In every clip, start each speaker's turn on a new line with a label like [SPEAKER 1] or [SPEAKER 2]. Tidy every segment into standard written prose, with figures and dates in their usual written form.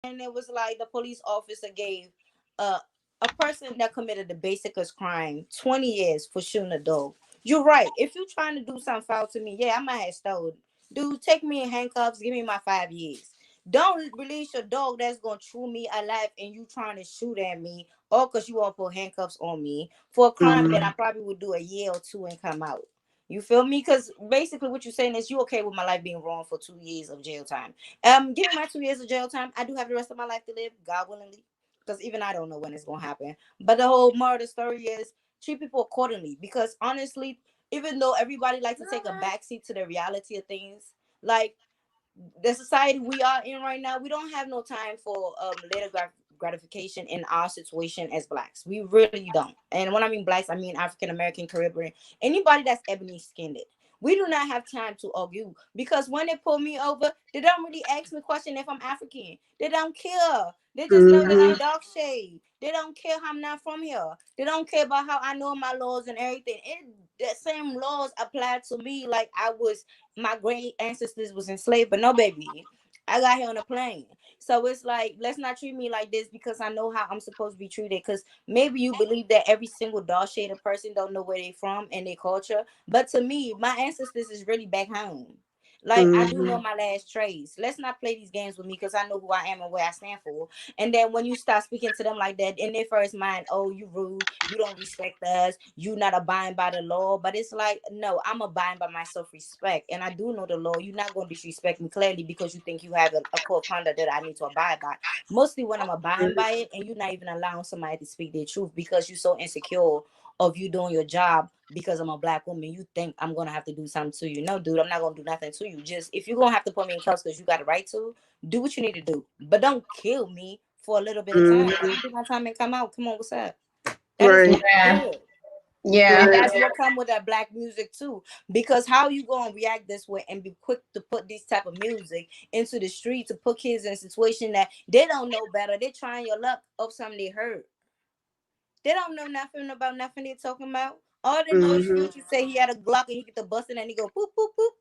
[SPEAKER 1] and it was like the police officer gave uh, a person that committed the basicest crime 20 years for shooting a dog. You're right. If you're trying to do something foul to me, yeah, I might have stolen. Dude, take me in handcuffs. Give me my 5 years. Don't release your dog that's gonna chew me alive and you trying to shoot at me, or because you want to put handcuffs on me for a crime that I probably would do a year or two and come out. You feel me? Because basically, what you're saying is you okay with my life being wrong for 2 years of jail time. Give me my 2 years of jail time. I do have the rest of my life to live, God willingly, because even I don't know when it's gonna happen. But the whole moral of the story is treat people accordingly. Because honestly, even though everybody likes to take a backseat to the reality of things, like the society we are in right now, we don't have no time for later gratification in our situation as blacks. We really don't. And when I mean blacks, I mean African American, Caribbean, anybody that's ebony skinned. We do not have time to argue because when they pull me over, they don't really ask me question if I'm African. They don't care. They just know that I'm dark shade. They don't care how I'm not from here. They don't care about how I know my laws and everything. The same laws apply to me like I was my great ancestors was enslaved, but no, baby, I got here on a plane. So it's like, let's not treat me like this because I know how I'm supposed to be treated. Because maybe you believe that every single dark shaded person don't know where they from and their culture, but to me, my ancestors is really back home. Like I do know my last trace. Let's not play these games with me because I know who I am and where I stand for. And then when you start speaking to them like that, in their first mind, oh, you rude, you don't respect us, you not abiding by the law. But it's like, no, I'm abiding by my self-respect. And I do know the law. You're not going to disrespect me clearly because you think you have a code of conduct that I need to abide by. Mostly when I'm abiding by it and you're not even allowing somebody to speak their truth because you're so insecure of you doing your job because I'm a black woman, you think I'm gonna have to do something to you. No, dude, I'm not gonna do nothing to you. Just if you're gonna have to put me in cuffs because you got a right to, do what you need to do. But don't kill me for a little bit of time. Let me do my time and come out. Come on, what's up? That is not good.
[SPEAKER 2] Yeah.
[SPEAKER 1] And that's what come with that black music too. Because how you gonna react this way and be quick to put this type of music into the street to put kids in a situation that they don't know better. They're trying your luck of something they heard. They don't know nothing about nothing they're talking about. All they know is Future say he had a Glock and he get the busting and he go poop poop poop.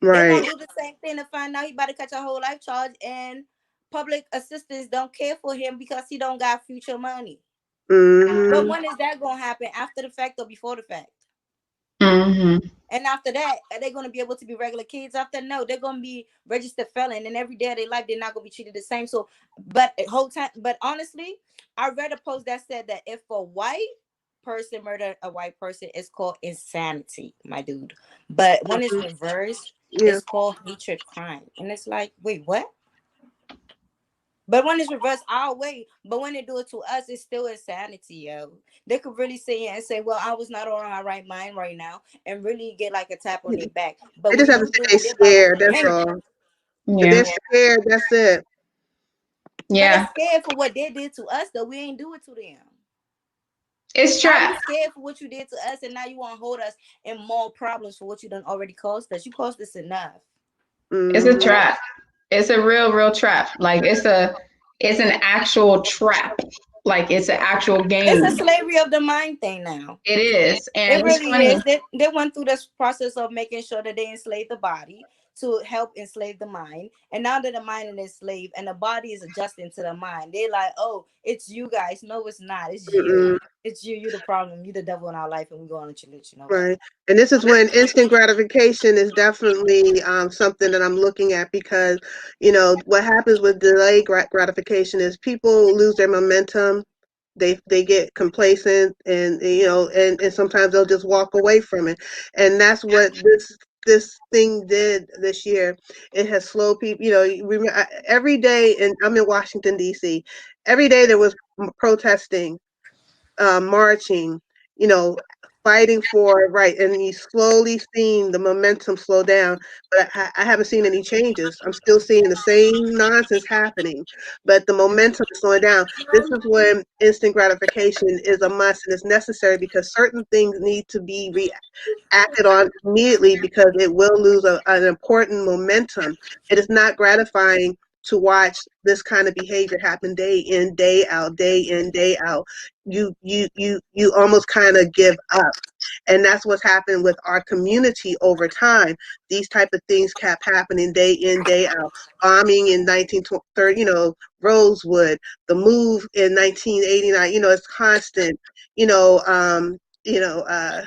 [SPEAKER 1] They're gonna do the same thing to find out he about to catch a whole life charge and public assistance don't care for him because he don't got future money. But when is that gonna happen? After the fact or before the fact? And after that, are they gonna be able to be regular kids after? No, they're gonna be registered felon, and every day of their life they're not gonna be treated the same. So, but whole time, but honestly, I read a post that said that if a white person murder a white person, it's called insanity, my dude. But when it's reversed, it's called hatred crime, and it's like, wait, what? But when it's reversed our way, but when they do it to us, it's still insanity, yo. They could really sit here and say, well, I was not on my right mind right now, and really get like a tap on their back. But
[SPEAKER 3] They
[SPEAKER 1] when
[SPEAKER 3] just have to
[SPEAKER 1] you
[SPEAKER 3] say
[SPEAKER 1] do
[SPEAKER 3] they
[SPEAKER 1] it, they're about to
[SPEAKER 3] scared.
[SPEAKER 1] be
[SPEAKER 3] That's
[SPEAKER 1] angry.
[SPEAKER 3] all. If they're scared, that's it.
[SPEAKER 1] But they're scared for what they did to us, though. We ain't do it to them.
[SPEAKER 2] It's
[SPEAKER 1] How you
[SPEAKER 2] trap.
[SPEAKER 1] scared for what you did to us, and now you want to hold us in more problems for what you done already caused us? You caused us enough.
[SPEAKER 2] It's a trap. It's a real trap. Like it's an actual trap. Like it's an actual
[SPEAKER 1] It's
[SPEAKER 2] game.
[SPEAKER 1] a slavery of the mind thing now.
[SPEAKER 2] It is.
[SPEAKER 1] It
[SPEAKER 2] And it's
[SPEAKER 1] really is.
[SPEAKER 2] funny.
[SPEAKER 1] They went through this process of making sure that they enslave the body to help enslave the mind. And now that the mind is enslaved and the body is adjusting to the mind, they're like, oh, it's you guys. No, it's not. It's you. It's you. You're the problem. You're the devil in our life, and we're going to let you know that.
[SPEAKER 3] Right. And this is when instant gratification is definitely something that I'm looking at because, what happens with delayed gratification is people lose their momentum. They get complacent and, and sometimes they'll just walk away from it. And that's what this thing did this year. It has slowed people, every day, and I'm in Washington, D.C., every day there was protesting, marching, you know, fighting for right, and you slowly seeing the momentum slow down. But I haven't seen any changes. I'm still seeing the same nonsense happening, but the momentum is slowing down. This is when instant gratification is a must and it's necessary because certain things need to be acted on immediately because it will lose an important momentum. It is not gratifying to watch this kind of behavior happen day in, day out, day in, day out. You almost kind of give up. And that's what's happened with our community over time. These type of things kept happening day in, day out. Bombing in 1930, Rosewood, the move in 1989, it's constant, you know, you know, uh,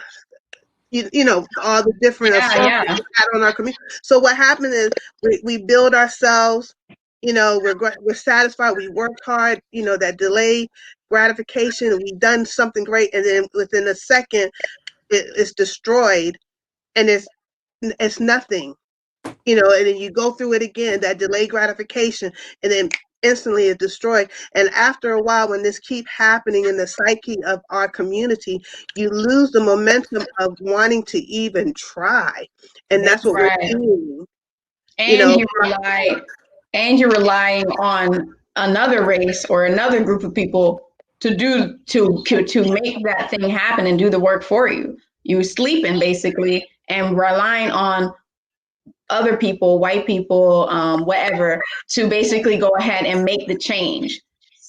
[SPEAKER 3] all the different
[SPEAKER 2] Yeah,
[SPEAKER 3] assaults that
[SPEAKER 2] yeah.
[SPEAKER 3] we had on our community. So what happened is we build ourselves, we're satisfied, we worked hard, that delay gratification, we done something great, and then within a second it's destroyed, and it's nothing, and then you go through it again, that delayed gratification, and then instantly it's destroyed. And after a while, when this keep happening in the psyche of our community, you lose the momentum of wanting to even try. And that's what we're
[SPEAKER 2] Right.
[SPEAKER 3] seeing, you
[SPEAKER 2] And
[SPEAKER 3] know.
[SPEAKER 2] you're relying on another race or another group of people to make that thing happen and do the work for you. You sleeping basically and relying on other people, white people, whatever, to basically go ahead and make the change.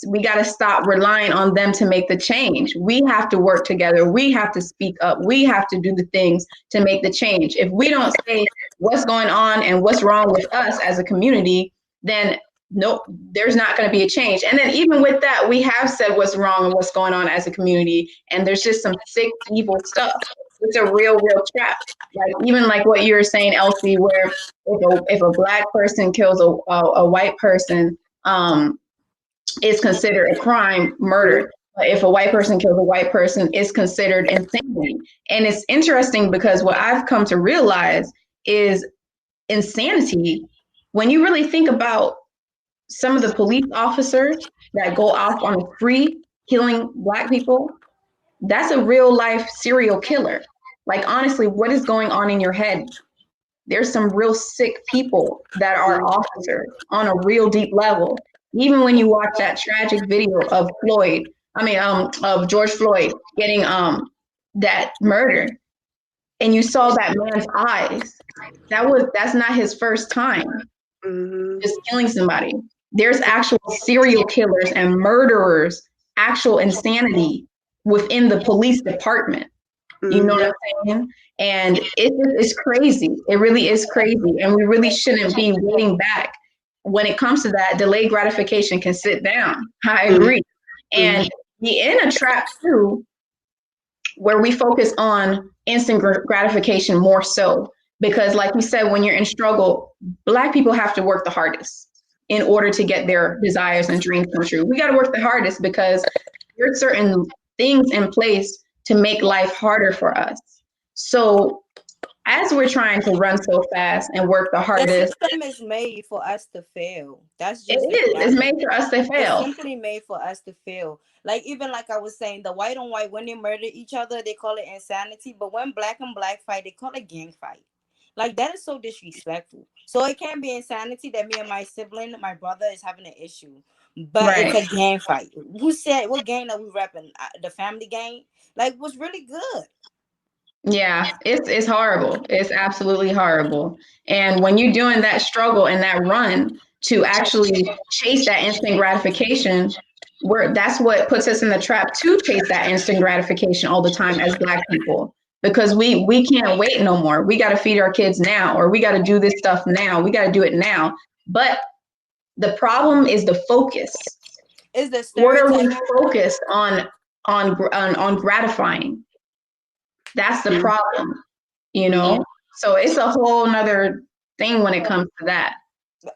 [SPEAKER 2] We got to stop relying on them to make the change. We have to work together. We have to speak up. We have to do the things to make the change. If we don't say what's going on and what's wrong with us as a community, then no, there's not going to be a change. And then even with that, we have said what's wrong and what's going on as a community, and there's just some sick, evil stuff. It's a real trap. Like even like what you were saying, Elsie, where if a black person kills a white person, it's considered a crime, murder. But if a white person kills a white person, it's considered insanity. And it's interesting because what I've come to realize is insanity. When you really think about some of the police officers that go off on a spree killing black people, that's a real life serial killer. Like honestly, what is going on in your head? There's some real sick people that are officers on a real deep level. Even when you watch that tragic video of of George Floyd getting that murder, and you saw that man's eyes, that's not his first time just killing somebody. There's actual serial killers and murderers, actual insanity within the police department. You know what I'm saying? And it's crazy. It really is crazy. And we really shouldn't be waiting back. When it comes to that, delayed gratification can sit down. I agree. And be in a trap too, where we focus on instant gratification more so. Because like you said, when you're in struggle, Black people have to work the hardest in order to get their desires and dreams come true. We got to work the hardest because there's certain things in place to make life harder for us. So as we're trying to run so fast and work the
[SPEAKER 1] The
[SPEAKER 2] hardest,
[SPEAKER 1] system is made for us to fail. That's
[SPEAKER 2] it
[SPEAKER 1] just the
[SPEAKER 2] is. It's
[SPEAKER 1] reality.
[SPEAKER 2] made for us to
[SPEAKER 1] It's
[SPEAKER 2] fail.
[SPEAKER 1] simply made for us to fail. Like even like I was saying, the white on white, when they murder each other, they call it insanity. But when black and black fight, they call it gang fight. Like that is so disrespectful. So it can't be insanity that me and my sibling, my brother, is having an issue, but it's
[SPEAKER 2] Right.
[SPEAKER 1] a gang fight. Who said what gang are we repping? The family gang. Like was really good.
[SPEAKER 2] Yeah, it's horrible. It's absolutely horrible. And when you're doing that struggle and that run to actually chase that instant gratification, where that's what puts us in the trap to chase that instant gratification all the time as Black people. Because we can't wait no more. We got to feed our kids now, or we got to do this stuff now. We got to do it now. But the problem is the focus.
[SPEAKER 1] Is the
[SPEAKER 2] What are we
[SPEAKER 1] stereotype.
[SPEAKER 2] focused on gratifying? That's the problem, you know? So it's a whole nother thing when it comes to that.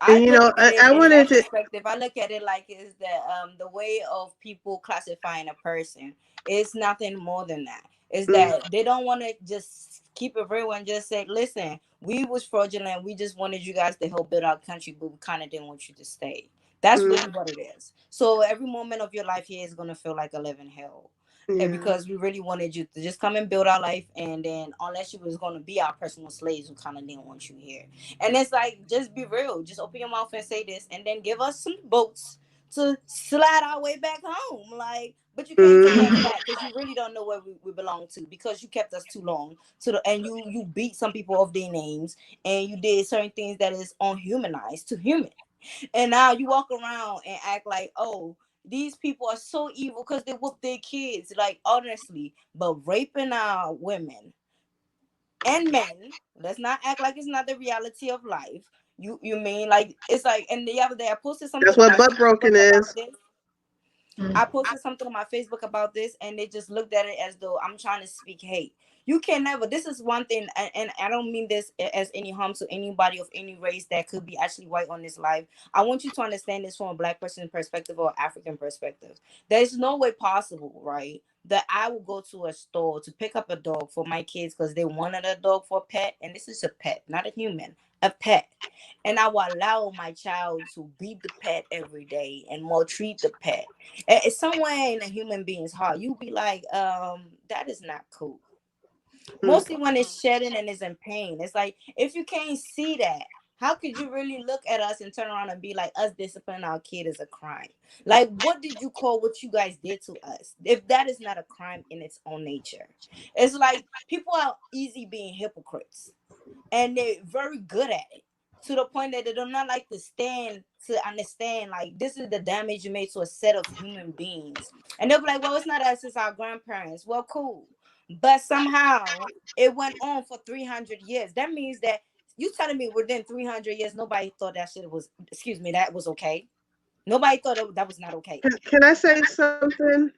[SPEAKER 1] I
[SPEAKER 3] And
[SPEAKER 1] look at it
[SPEAKER 3] I
[SPEAKER 1] in
[SPEAKER 3] wanted
[SPEAKER 1] that
[SPEAKER 3] to.
[SPEAKER 1] perspective. I look at it like is the way of people classifying a person. It's nothing more than that. Is that they don't want to just keep it real and just say, listen, we was fraudulent. We just wanted you guys to help build our country, but we kind of didn't want you to stay. That's really what it is. So every moment of your life here is gonna feel like a living hell. And
[SPEAKER 3] Yeah.
[SPEAKER 1] because we really wanted you to just come and build our life, and then unless you was gonna be our personal slaves, we kind of didn't want you here. And it's like, just be real. Just open your mouth and say this, and then give us some boats to slide our way back home. Like, but you can't take us back because you really don't know where we belong to because you kept us too long. And you beat some people of their names, and you did certain things that is unhumanized to human. And now you walk around and act like, oh, These people are so evil because they whoop their kids, like honestly. But raping our women and men, let's not act like it's not the reality of life. You mean like it's like, and the other day I posted
[SPEAKER 3] That's
[SPEAKER 1] something on
[SPEAKER 3] what
[SPEAKER 1] my
[SPEAKER 3] butt broken
[SPEAKER 1] Facebook
[SPEAKER 3] is.
[SPEAKER 1] about this.
[SPEAKER 2] Mm.
[SPEAKER 1] I posted something on my Facebook about this, and they just looked at it as though I'm trying to speak hate. You can never. This is one thing, and I don't mean this as any harm to anybody of any race that could be actually white on this live. I want you to understand this from a black person perspective or African perspective. There's no way possible, right, that I will go to a store to pick up a dog for my kids because they wanted a dog for a pet, and this is a pet, not a human, a pet, and I will allow my child to beat the pet every day and maltreat the pet. It's somewhere in a human being's heart. You be like, that is not cool.
[SPEAKER 3] Mm.
[SPEAKER 1] Mostly when it's shedding and it's in pain. It's like, if you can't see that, how could you really look at us and turn around and be like, us disciplining our kid is a crime? Like, what did you call what you guys did to us? If that is not a crime in its own nature, it's like people are easy being hypocrites, and they're very good at it, to the point that they do not like to stand to understand like this is the damage you made to a set of human beings. And they'll be like, well, it's not us, it's our grandparents. Well, cool, but somehow it went on for 300 years. That means that you telling me within 300 years nobody thought that shit was, excuse me, that was okay? Nobody thought that was not okay.
[SPEAKER 3] Can I say something?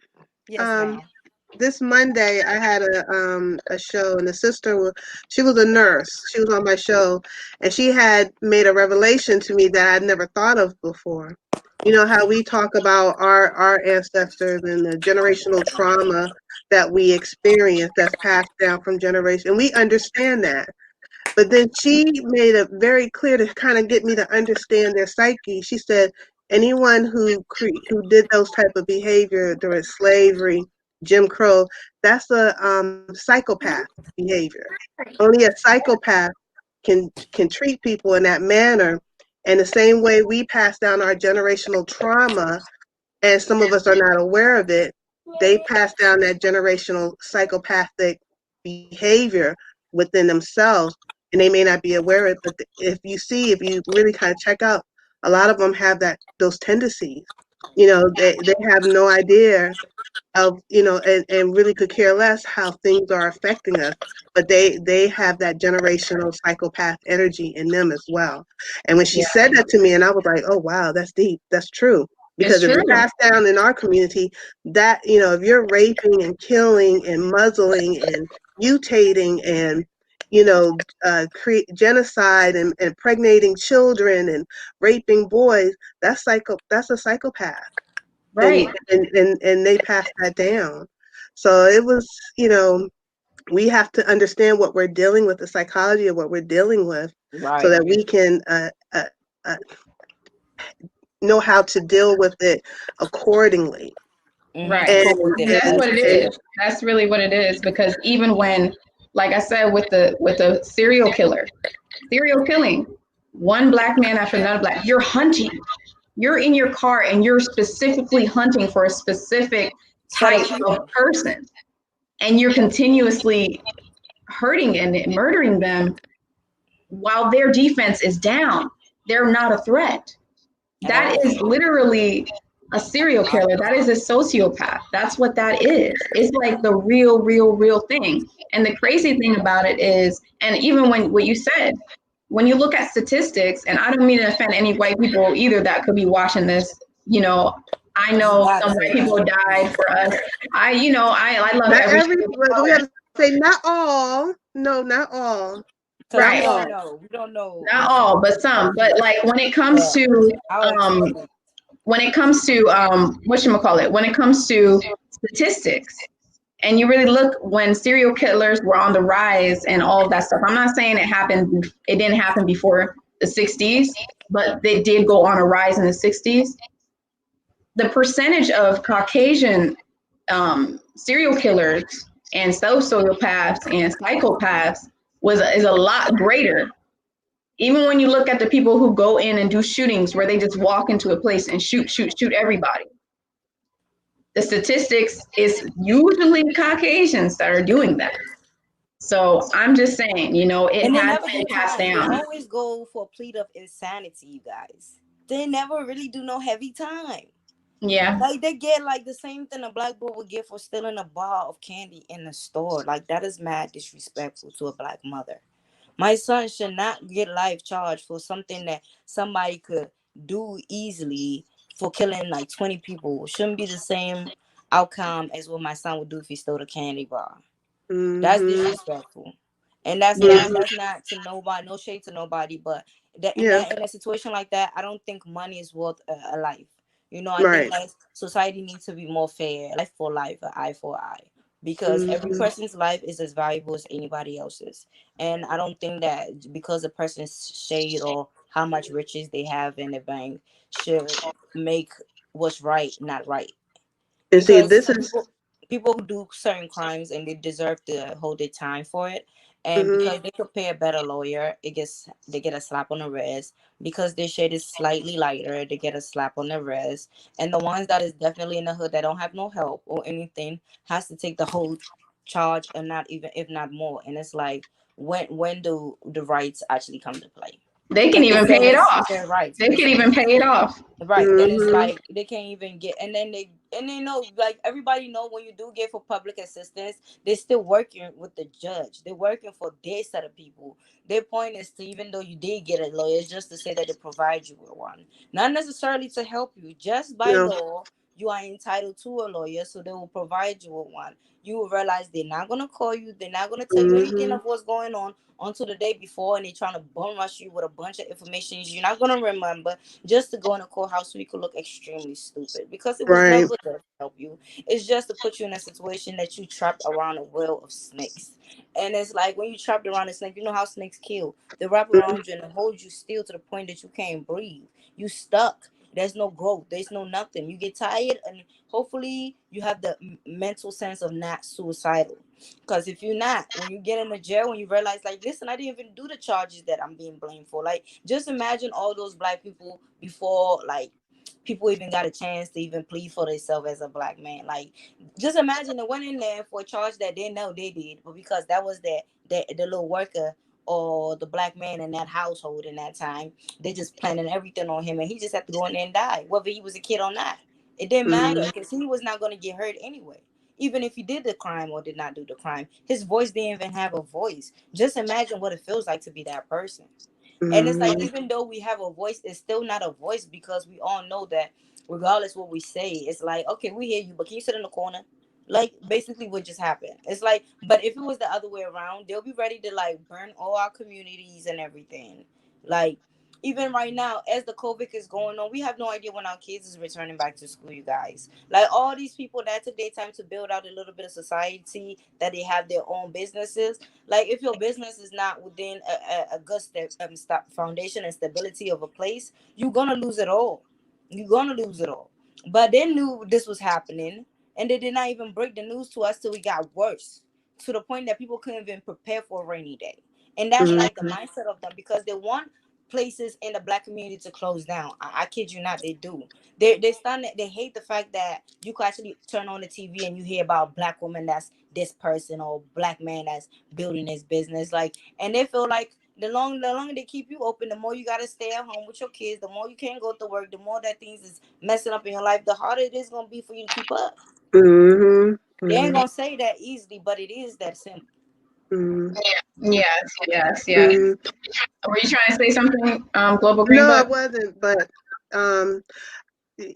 [SPEAKER 1] Yes,
[SPEAKER 3] Um,
[SPEAKER 1] ma'am.
[SPEAKER 3] this Monday I had a show, and the sister was, she was a nurse. She was on my show, and she had made a revelation to me that I'd never thought of before. You know how we talk about our ancestors and the generational trauma that we experience that's passed down from generation, and we understand that. But then she made it very clear to kind of get me to understand their psyche. She said anyone who did those type of behavior during slavery, Jim Crow, that's a psychopath behavior. Only a psychopath can treat people in that manner. And the same way we pass down our generational trauma, and some of us are not aware of it, they pass down that generational psychopathic behavior within themselves, and they may not be aware of it. But if you really kind of check out, a lot of them have those tendencies. You know, they have no idea of, and really could care less how things are affecting us, but they have that generational psychopath energy in them as well. And when she
[SPEAKER 2] Yeah,
[SPEAKER 3] said that to me, and I was like, oh wow, that's deep, that's true.
[SPEAKER 2] it's
[SPEAKER 3] Because if
[SPEAKER 2] true.
[SPEAKER 3] it's passed down in our community, that, if you're raping and killing and muzzling and mutating and create genocide and impregnating children and raping boys, that's a psychopath. and
[SPEAKER 2] Right.
[SPEAKER 3] and they passed that down. So it was, we have to understand what we're dealing with, the psychology of what we're dealing with, so
[SPEAKER 1] Right.
[SPEAKER 3] that we can uh, know how to deal with it accordingly.
[SPEAKER 1] Mm-hmm.
[SPEAKER 2] Right.
[SPEAKER 3] And,
[SPEAKER 1] Cope with
[SPEAKER 2] And
[SPEAKER 1] it
[SPEAKER 2] that's
[SPEAKER 3] and,
[SPEAKER 2] what it
[SPEAKER 3] and
[SPEAKER 2] is. That's really what it is. Because even when, like I said, with the serial killer, serial killing, one black man after another black, you're hunting. You're in your car and you're specifically hunting for a specific
[SPEAKER 1] set of
[SPEAKER 2] type of
[SPEAKER 1] people.
[SPEAKER 2] person, and you're continuously hurting and murdering them while their defense is down. They're not a threat.
[SPEAKER 1] At
[SPEAKER 2] That
[SPEAKER 1] all.
[SPEAKER 2] is literally a serial killer. That is a sociopath. That's what that is. It's like the real thing. And the crazy thing about it is, and even when what you said, when you look at statistics, and I don't mean to offend any white people either that could be watching this, you know, I
[SPEAKER 1] You
[SPEAKER 2] know
[SPEAKER 1] gotta
[SPEAKER 2] some
[SPEAKER 1] say
[SPEAKER 2] white people
[SPEAKER 1] that.
[SPEAKER 2] died for us. I love
[SPEAKER 3] not
[SPEAKER 2] every
[SPEAKER 3] every,
[SPEAKER 2] single
[SPEAKER 3] we
[SPEAKER 2] color.
[SPEAKER 3] got to say not all. No, not all.
[SPEAKER 1] Because we
[SPEAKER 3] Not
[SPEAKER 2] Right.
[SPEAKER 1] don't
[SPEAKER 3] all.
[SPEAKER 1] know. We don't know
[SPEAKER 2] Not
[SPEAKER 1] if
[SPEAKER 2] all, but
[SPEAKER 1] all
[SPEAKER 2] some. But
[SPEAKER 1] people.
[SPEAKER 2] like
[SPEAKER 1] But our
[SPEAKER 2] um
[SPEAKER 1] experience.
[SPEAKER 2] when it comes to whatchamacallit, when it comes to statistics, and you really look when serial killers were on the rise and all of that stuff. I'm not saying it didn't happen before the 60s, but they did go on a rise in the 60s. The percentage of Caucasian serial killers and sociopaths and psychopaths is a lot greater. Even when you look at the people who go in and do shootings where they just walk into a place and shoot everybody, the statistics is usually Caucasians that are doing that. So I'm just saying, it
[SPEAKER 1] And they
[SPEAKER 2] has
[SPEAKER 1] never
[SPEAKER 2] been
[SPEAKER 1] do
[SPEAKER 2] passed
[SPEAKER 1] time. They
[SPEAKER 2] down.
[SPEAKER 1] always go for a plea of insanity, you guys. They never really do no heavy time.
[SPEAKER 2] Yeah.
[SPEAKER 1] Like they get like the same thing a black boy would get for stealing a bar of candy in the store. Like that is mad disrespectful to a black mother. My son should not get life charged for something that somebody could do easily for killing like 20 people. Shouldn't be the same outcome as what my son would do if he stole a candy bar. That's
[SPEAKER 3] Mm-hmm.
[SPEAKER 1] disrespectful. And that's not
[SPEAKER 3] Mm-hmm.
[SPEAKER 1] that's not to nobody, no shade to nobody, but that
[SPEAKER 3] Yeah.
[SPEAKER 1] in a situation like that, I don't think money is worth a life. You know, I think
[SPEAKER 3] Right.
[SPEAKER 1] like society needs to be more fair, life for life, an eye for eye, because every
[SPEAKER 3] Mm-hmm.
[SPEAKER 1] person's life is as valuable as anybody else's. And I don't think that because a person's shade or how much riches they have in the bank should make what's right not right,
[SPEAKER 3] And see,
[SPEAKER 1] because
[SPEAKER 3] this is.
[SPEAKER 1] people who do certain crimes and they deserve to hold their time for it, and
[SPEAKER 3] Mm-hmm.
[SPEAKER 1] because they could pay a better lawyer, they get a slap on the wrist. Because their shade is slightly lighter, they get a slap on the wrist. And the ones that is definitely in the hood that don't have no help or anything has to take the whole charge, and not even if not more. And it's like, when do the rights actually come to play?
[SPEAKER 2] They can
[SPEAKER 1] Because they
[SPEAKER 2] even
[SPEAKER 1] say
[SPEAKER 2] pay it
[SPEAKER 1] it's
[SPEAKER 2] off.
[SPEAKER 1] their rights,
[SPEAKER 2] They
[SPEAKER 1] but it's
[SPEAKER 2] can even pay it off.
[SPEAKER 1] right. And it's
[SPEAKER 3] Mm-hmm.
[SPEAKER 1] like they can't even get, and then they know, like everybody know, when you do get for public assistance, they're still working with the judge. They're working for their set of people. Their point is to, even though you did get a lawyer, it's just to say that they provide you with one. Not necessarily to help you. Just by
[SPEAKER 3] Yeah.
[SPEAKER 1] law, you are entitled to a lawyer, so they will provide you with one. You will realize they're not gonna call you, they're not gonna tell you anything
[SPEAKER 3] Mm-hmm.
[SPEAKER 1] of what's going on until the day before, and they're trying to bum rush you with a bunch of information you're not gonna remember, just to go in a courthouse so you could look extremely stupid, because it was
[SPEAKER 3] Right.
[SPEAKER 1] never there to help you. It's just to put you in a situation that you trapped around a wheel of snakes. And it's like when you trapped around a snake, you know how snakes kill. They wrap around you and hold you still to the point that you can't breathe. You stuck. There's no growth. There's no nothing. You get tired, and hopefully you have the mental sense of not suicidal. Because if you're not, when you get in the jail, when you realize, like, listen, I didn't even do the charges that I'm being blamed for. Like, just imagine all those black people before, like, people even got a chance to even plead for themselves as a black man. Like, just imagine they went in there for a charge that they know they did, but because that was the little worker or the black man in that household in that time, they just planning everything on him, and he just had to go in there and die, whether he was a kid or not. It didn't matter
[SPEAKER 3] Mm-hmm.
[SPEAKER 1] because he was not going to get hurt anyway. Even if he did the crime or did not do the crime, his voice didn't even have a voice. Just imagine what it feels like to be that person. And it's like,
[SPEAKER 3] Mm-hmm.
[SPEAKER 1] even though we have a voice, it's still not a voice, because we all know that regardless what we say, it's like, okay, we hear you, but can you sit in the corner? Like, basically what just happened. It's like, but if it was the other way around, they'll be ready to like burn all our communities and everything. Like, even right now, as the COVID is going on, we have no idea when our kids is returning back to school, you guys. Like, all these people that took their time to build out a little bit of society, that they have their own businesses. Like, if your business is not within a good foundation and stability of a place, you're gonna lose it all. You're gonna lose it all. But they knew this was happening, and they did not even break the news to us till it got worse, to the point that people couldn't even prepare for a rainy day. And that's like the
[SPEAKER 3] Mm-hmm.
[SPEAKER 1] mindset of them, because they want places in the black community to close down. I kid you not, they do. They stand, they hate the fact that you can actually turn on the TV and you hear about black woman that's this person, or black man that's building his business. Like, and they feel like the longer they keep you open, the more you gotta stay at home with your kids, the more you can't go to work, the more that things is messing up in your life, the harder it is gonna be for you to keep up.
[SPEAKER 3] Mm-hmm.
[SPEAKER 1] They ain't
[SPEAKER 3] Mm-hmm.
[SPEAKER 1] gonna say that easily, but it is that simple.
[SPEAKER 3] Mm-hmm.
[SPEAKER 2] Yes, yes, yes.
[SPEAKER 3] Mm-hmm.
[SPEAKER 2] Were you trying to say something, Global Green
[SPEAKER 3] No, I
[SPEAKER 2] Book?
[SPEAKER 3] wasn't, but um,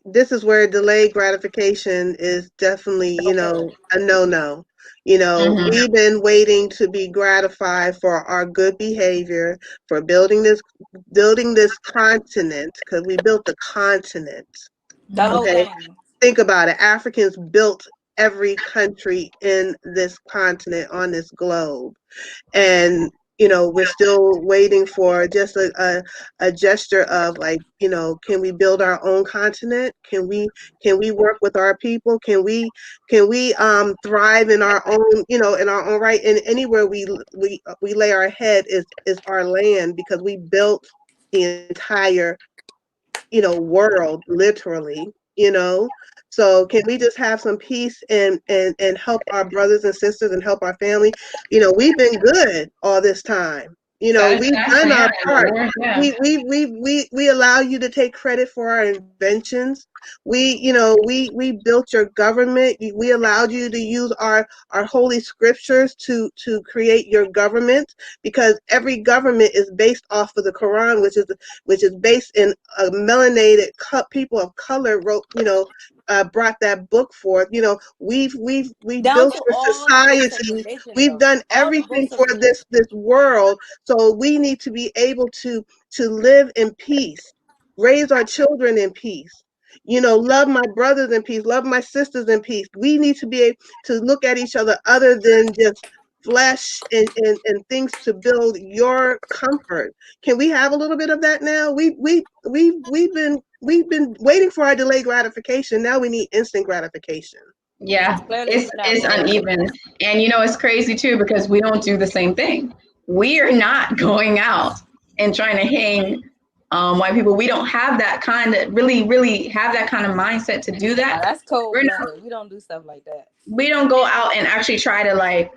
[SPEAKER 3] this is where delayed gratification is definitely,
[SPEAKER 1] Okay.
[SPEAKER 3] a no-no.
[SPEAKER 2] Mm-hmm.
[SPEAKER 3] We've been waiting to be gratified for our good behavior, for building this continent, because we built the continent.
[SPEAKER 1] That whole
[SPEAKER 3] Okay,
[SPEAKER 1] thing.
[SPEAKER 3] think about it. Africans built every country in this continent, on this globe, and we're still waiting for just a gesture of, like, can we build our own continent? Can we work with our people? Can we thrive in our own, in our own right? And anywhere we lay our head is our land, because we built the entire world, literally. So can we just have some peace, and help our brothers and sisters, and help our family? We've been good all this time. You know, we've done
[SPEAKER 2] Satisfaction,
[SPEAKER 3] our part.
[SPEAKER 2] yeah, yeah.
[SPEAKER 3] We allow you to take credit for our inventions. We built your government. We allowed you to use our holy scriptures to create your government, because every government is based off of the Quran, which is based in a melanated people of color wrote, brought that book forth. We've
[SPEAKER 1] Down
[SPEAKER 3] built
[SPEAKER 1] to
[SPEAKER 3] your
[SPEAKER 1] all the books of
[SPEAKER 3] society.
[SPEAKER 1] religion,
[SPEAKER 3] We've
[SPEAKER 1] though.
[SPEAKER 3] done
[SPEAKER 1] All the
[SPEAKER 3] everything
[SPEAKER 1] books of
[SPEAKER 3] for
[SPEAKER 1] religion.
[SPEAKER 3] this world. So we need to be able to live in peace, raise our children in peace. Love my brothers in peace, love my sisters in peace. We need to be able to look at each other other than just flesh and things to build your comfort. Can we have a little bit of that now? We've been waiting for our delayed gratification. Now we need instant gratification.
[SPEAKER 2] Yeah,
[SPEAKER 1] Clearly,
[SPEAKER 2] it's
[SPEAKER 1] we're not
[SPEAKER 2] it's
[SPEAKER 1] going there.
[SPEAKER 2] uneven, and it's crazy too because we don't do the same thing. We are not going out and trying to hang white people. We don't have that kind of really have that kind of mindset to do
[SPEAKER 1] Now
[SPEAKER 2] that.
[SPEAKER 1] that's cold
[SPEAKER 2] We're not.
[SPEAKER 1] blooded. We don't do stuff like that.
[SPEAKER 2] We don't go out and actually try to like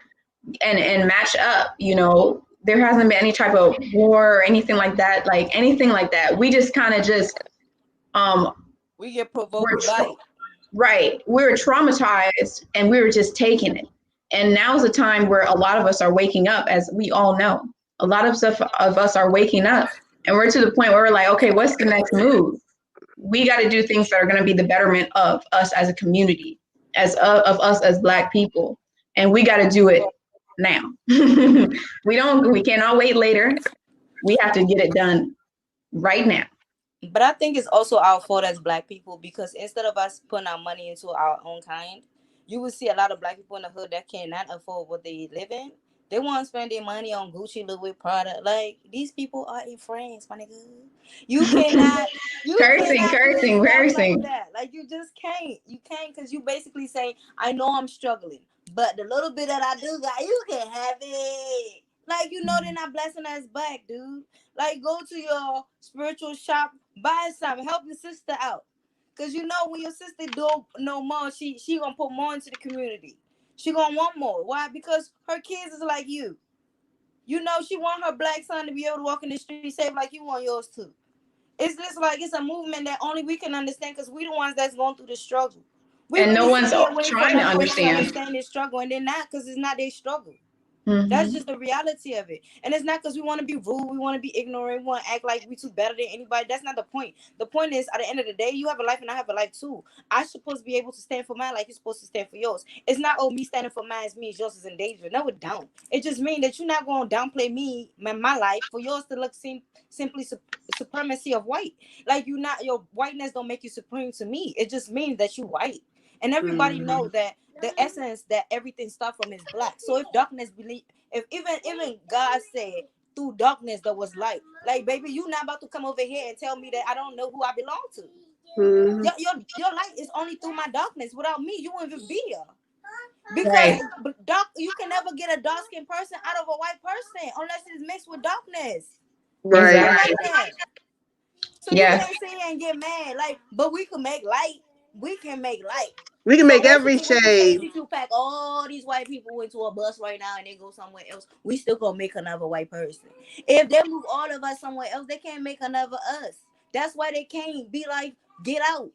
[SPEAKER 2] and match up. There hasn't been any type of war or anything like that. Like anything like that. We just kind of just um
[SPEAKER 1] We get provoked,
[SPEAKER 2] we're
[SPEAKER 1] we bite.
[SPEAKER 2] right. We were traumatized and we were just taking it. And now's the time where a lot of us are waking up, as we all know. A lot of us are waking up. And we're to the point where we're like, okay, what's the next move? We got to do things that are going to be the betterment of us as a community, of us as Black people. And we got to do it now. We cannot wait later. We have to get it done right now.
[SPEAKER 1] But I think it's also our fault as Black people, because instead of us putting our money into our own kind, you will see a lot of Black people in the hood that cannot afford what they live in. They want to spend their money on Gucci, Louis, Prada. Like, these people are in France, my nigga. You cannot, you
[SPEAKER 2] Cursing,
[SPEAKER 1] cannot do
[SPEAKER 2] cursing,
[SPEAKER 1] stuff like
[SPEAKER 2] cursing.
[SPEAKER 1] that. Like, you just can't. You can't, because you basically say, I know I'm struggling, but the little bit that I do got, you can have it. Like, they're not blessing us back, dude. Like, go to your spiritual shop, buy something, help your sister out. Cause when your sister do no more, she gonna put more into the community. She gonna want more. Why? Because her kids is like you. She want her Black son to be able to walk in the street safe like you want yours too. It's just like it's a movement that only we can understand, because we the ones that's going through the struggle. We
[SPEAKER 2] And no
[SPEAKER 1] really sit
[SPEAKER 2] one's
[SPEAKER 1] here waiting for
[SPEAKER 2] trying to
[SPEAKER 1] another race to
[SPEAKER 2] understand.
[SPEAKER 1] understand their struggle, and they're not, because it's not their struggle. That's
[SPEAKER 2] Mm-hmm.
[SPEAKER 1] just the reality of it. And it's not because we want to be rude, we want to be ignorant, we want to act like we too better than anybody. That's not the point. The point is, at the end of the day, you have a life and I have a life too. I supposed to be able to stand for mine like you're supposed to stand for yours. It's not, oh, me standing for mine means yours is in danger. No, it don't. It just means that you're not going to downplay me, my life, for yours to look simply supremacy of white. Like, your whiteness don't make you supreme to me. It just means that you white. And everybody know that the essence that everything starts from is Black. So if darkness believe, if even God said through darkness there was light, like, baby, you not about to come over here and tell me that I don't know who I belong to.
[SPEAKER 3] Mm-hmm.
[SPEAKER 1] Your light is only through my darkness. Without me, you wouldn't even be here. Because
[SPEAKER 2] Right.
[SPEAKER 1] you can never get a dark skinned person out of a white person unless it's mixed with darkness. It's
[SPEAKER 3] Right.
[SPEAKER 1] not
[SPEAKER 2] Exactly.
[SPEAKER 1] like that. So you
[SPEAKER 2] Yes.
[SPEAKER 1] can't sit here and get mad. Like, but we can make light. We can make light.
[SPEAKER 3] We can
[SPEAKER 1] So
[SPEAKER 3] make every
[SPEAKER 1] basically, what you say,
[SPEAKER 3] shade.
[SPEAKER 1] is if you pack all these white people into a bus right now and they go somewhere else, we still gonna make another white person. If they move all of us somewhere else, they can't make another us. That's why they can't be like, get out.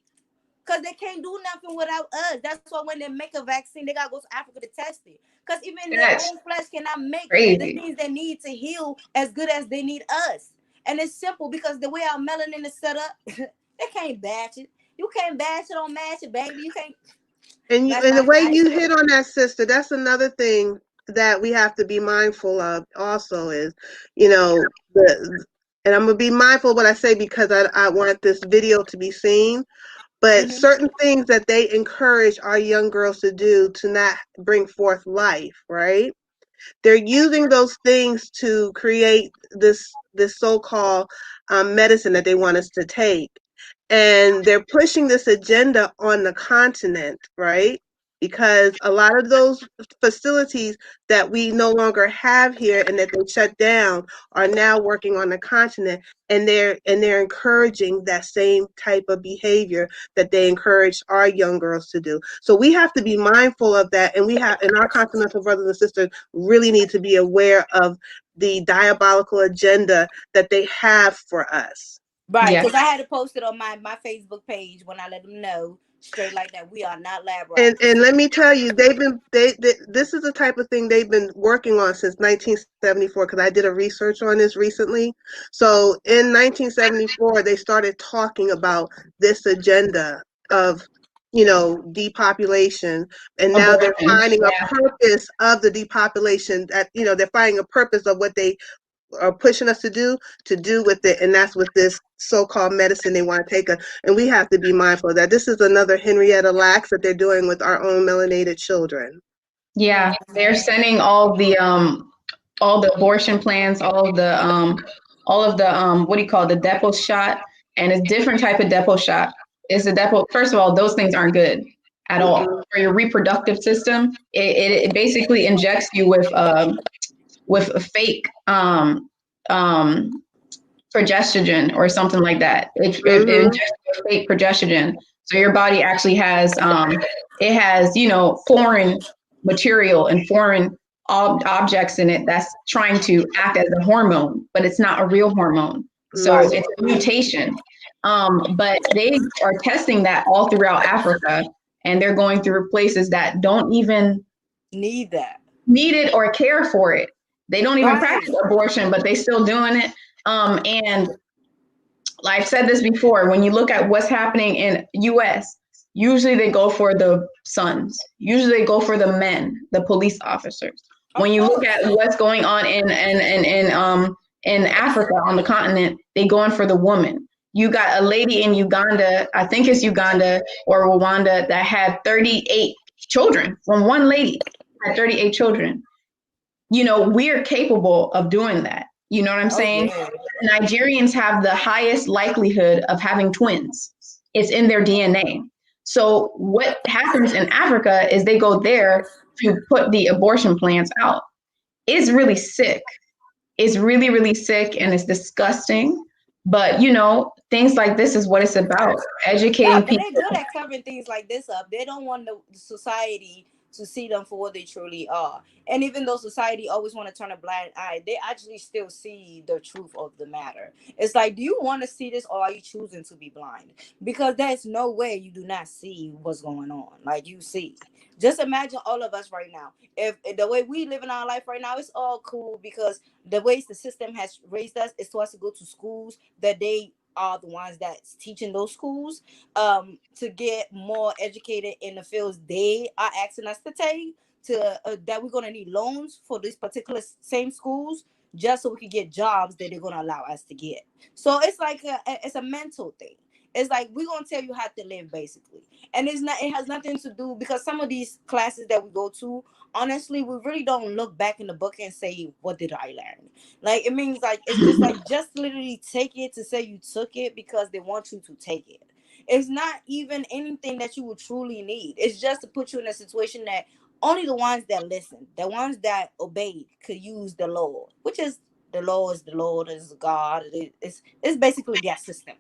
[SPEAKER 1] Because they can't do nothing without us. That's why when they make a vaccine, they gotta go to Africa to test it. Because even their
[SPEAKER 2] That's
[SPEAKER 1] own flesh cannot make the
[SPEAKER 2] crazy.
[SPEAKER 1] things they need to heal as good as they need us. And it's simple, because the way our melanin is set up, they can't batch it. You can't batch it on match it, baby. You can't. That's
[SPEAKER 3] And the
[SPEAKER 1] not
[SPEAKER 3] way
[SPEAKER 1] nice.
[SPEAKER 3] you hit on that, sister, that's another thing that we have to be mindful of also is, you know, and I'm gonna be mindful of what I say because I want this video to be seen. But
[SPEAKER 1] Mm-hmm.
[SPEAKER 3] certain things that they encourage our young girls to do to not bring forth life, right? They're using those things to create this so-called medicine that they want us to take, and they're pushing this agenda on the continent, right? because a lot of those facilities that we no longer have here and that they shut down are now working on the continent, and they're encouraging that same type of behavior that they encourage our young girls to do. So we have to be mindful of that, and we have, and our continental brothers and sisters really need to be aware of the diabolical agenda that they have for us.
[SPEAKER 1] Right,
[SPEAKER 2] Yeah.
[SPEAKER 1] because I had to post it on my Facebook page when I let them know straight like that we are not lab
[SPEAKER 3] And
[SPEAKER 1] rats.
[SPEAKER 3] let me tell you, they this is the type of thing they've been working on since 1974, because I did a research on this recently. So in 1974, they started talking about this agenda of, depopulation, and now they're
[SPEAKER 2] Abortion.
[SPEAKER 3] finding a
[SPEAKER 2] Yeah.
[SPEAKER 3] purpose of the depopulation, that they're finding a purpose of what they are pushing us to do with it, and that's with this so-called medicine they want to take us. And we have to be mindful of that. This is another Henrietta Lacks that they're doing with our own melanated children.
[SPEAKER 2] Yeah. They're sending all the abortion plans, all of the what do you call it, the depot shot, and it's different type of depot shot. It's a depot. First of all, those things aren't good at all
[SPEAKER 3] Mm-mm,
[SPEAKER 2] for your reproductive system. It basically injects you with a fake um progestogen or something like that. It
[SPEAKER 3] mm-hmm,
[SPEAKER 2] injects you with fake progestogen, so your body actually has it has foreign material and foreign objects in it that's trying to act as a hormone, but it's not a real hormone. So
[SPEAKER 1] Right.
[SPEAKER 3] mm-hmm,
[SPEAKER 2] it's a mutation. But they are testing that all throughout Africa, and they're going through places that don't even
[SPEAKER 1] Need that.
[SPEAKER 2] need it or care for it. They don't even
[SPEAKER 1] Right.
[SPEAKER 2] practice abortion, but they still doing it. And like I've said this before, when you look at what's happening in US, usually they go for the sons. Usually they go for the men, the police officers. When
[SPEAKER 1] Of
[SPEAKER 2] you look
[SPEAKER 1] course.
[SPEAKER 2] at what's going on in Africa on the continent, they going for the woman. You got a lady in Uganda, I think it's Uganda or Rwanda, that had 38 children from one lady, had 38 children. We're capable of doing that. You know what I'm
[SPEAKER 1] Oh
[SPEAKER 2] saying?
[SPEAKER 1] yeah.
[SPEAKER 2] Nigerians have the highest likelihood of having twins. It's in their DNA. So what happens in Africa is they go there to put the abortion plans out. It's really sick. It's really, really sick, and it's disgusting. But things like this is what it's about.
[SPEAKER 1] Yeah,
[SPEAKER 2] Educating
[SPEAKER 1] but
[SPEAKER 2] people.
[SPEAKER 1] they're good at covering things like this up. They don't want the society to see them for what they truly are. And even though society always want to turn a blind eye, they actually still see the truth of the matter. It's like, do you want to see this, or are you choosing to be blind? Because there's no way you do not see what's going on. Like, you see. Just imagine all of us right now. If the way we live in our life right now, it's all cool because the ways the system has raised us is for us to go to schools that they are the ones that's teaching those schools to get more educated in the fields they are asking us to take, to that we're going to need loans for these particular same schools just so we can get jobs that they're going to allow us to get. So it's like it's a mental thing. It's like we're going to tell you how to live basically, and it has nothing to do because some of these classes that we go to, honestly, we really don't look back in the book and say, what did I learn? Like, it means like it's just like just literally take it to say you took it because they want you to take it. It's not even anything that you would truly need. It's just to put you in a situation that only the ones that listen, the ones that obeyed, could use the law, which is the law is the Lord, is God. It's basically their system.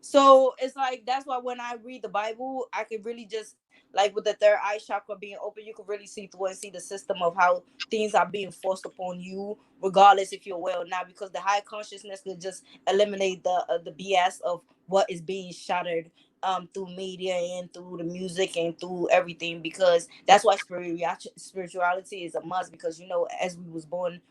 [SPEAKER 1] So it's like that's why when I read the Bible, I could really just like with the third eye chakra being open, you could really see through and see the system of how things are being forced upon you, regardless if you're aware or not. Because the high consciousness could just eliminate the BS of what is being shattered through media and through the music and through everything. Because that's why spirituality is a must. Because as we was born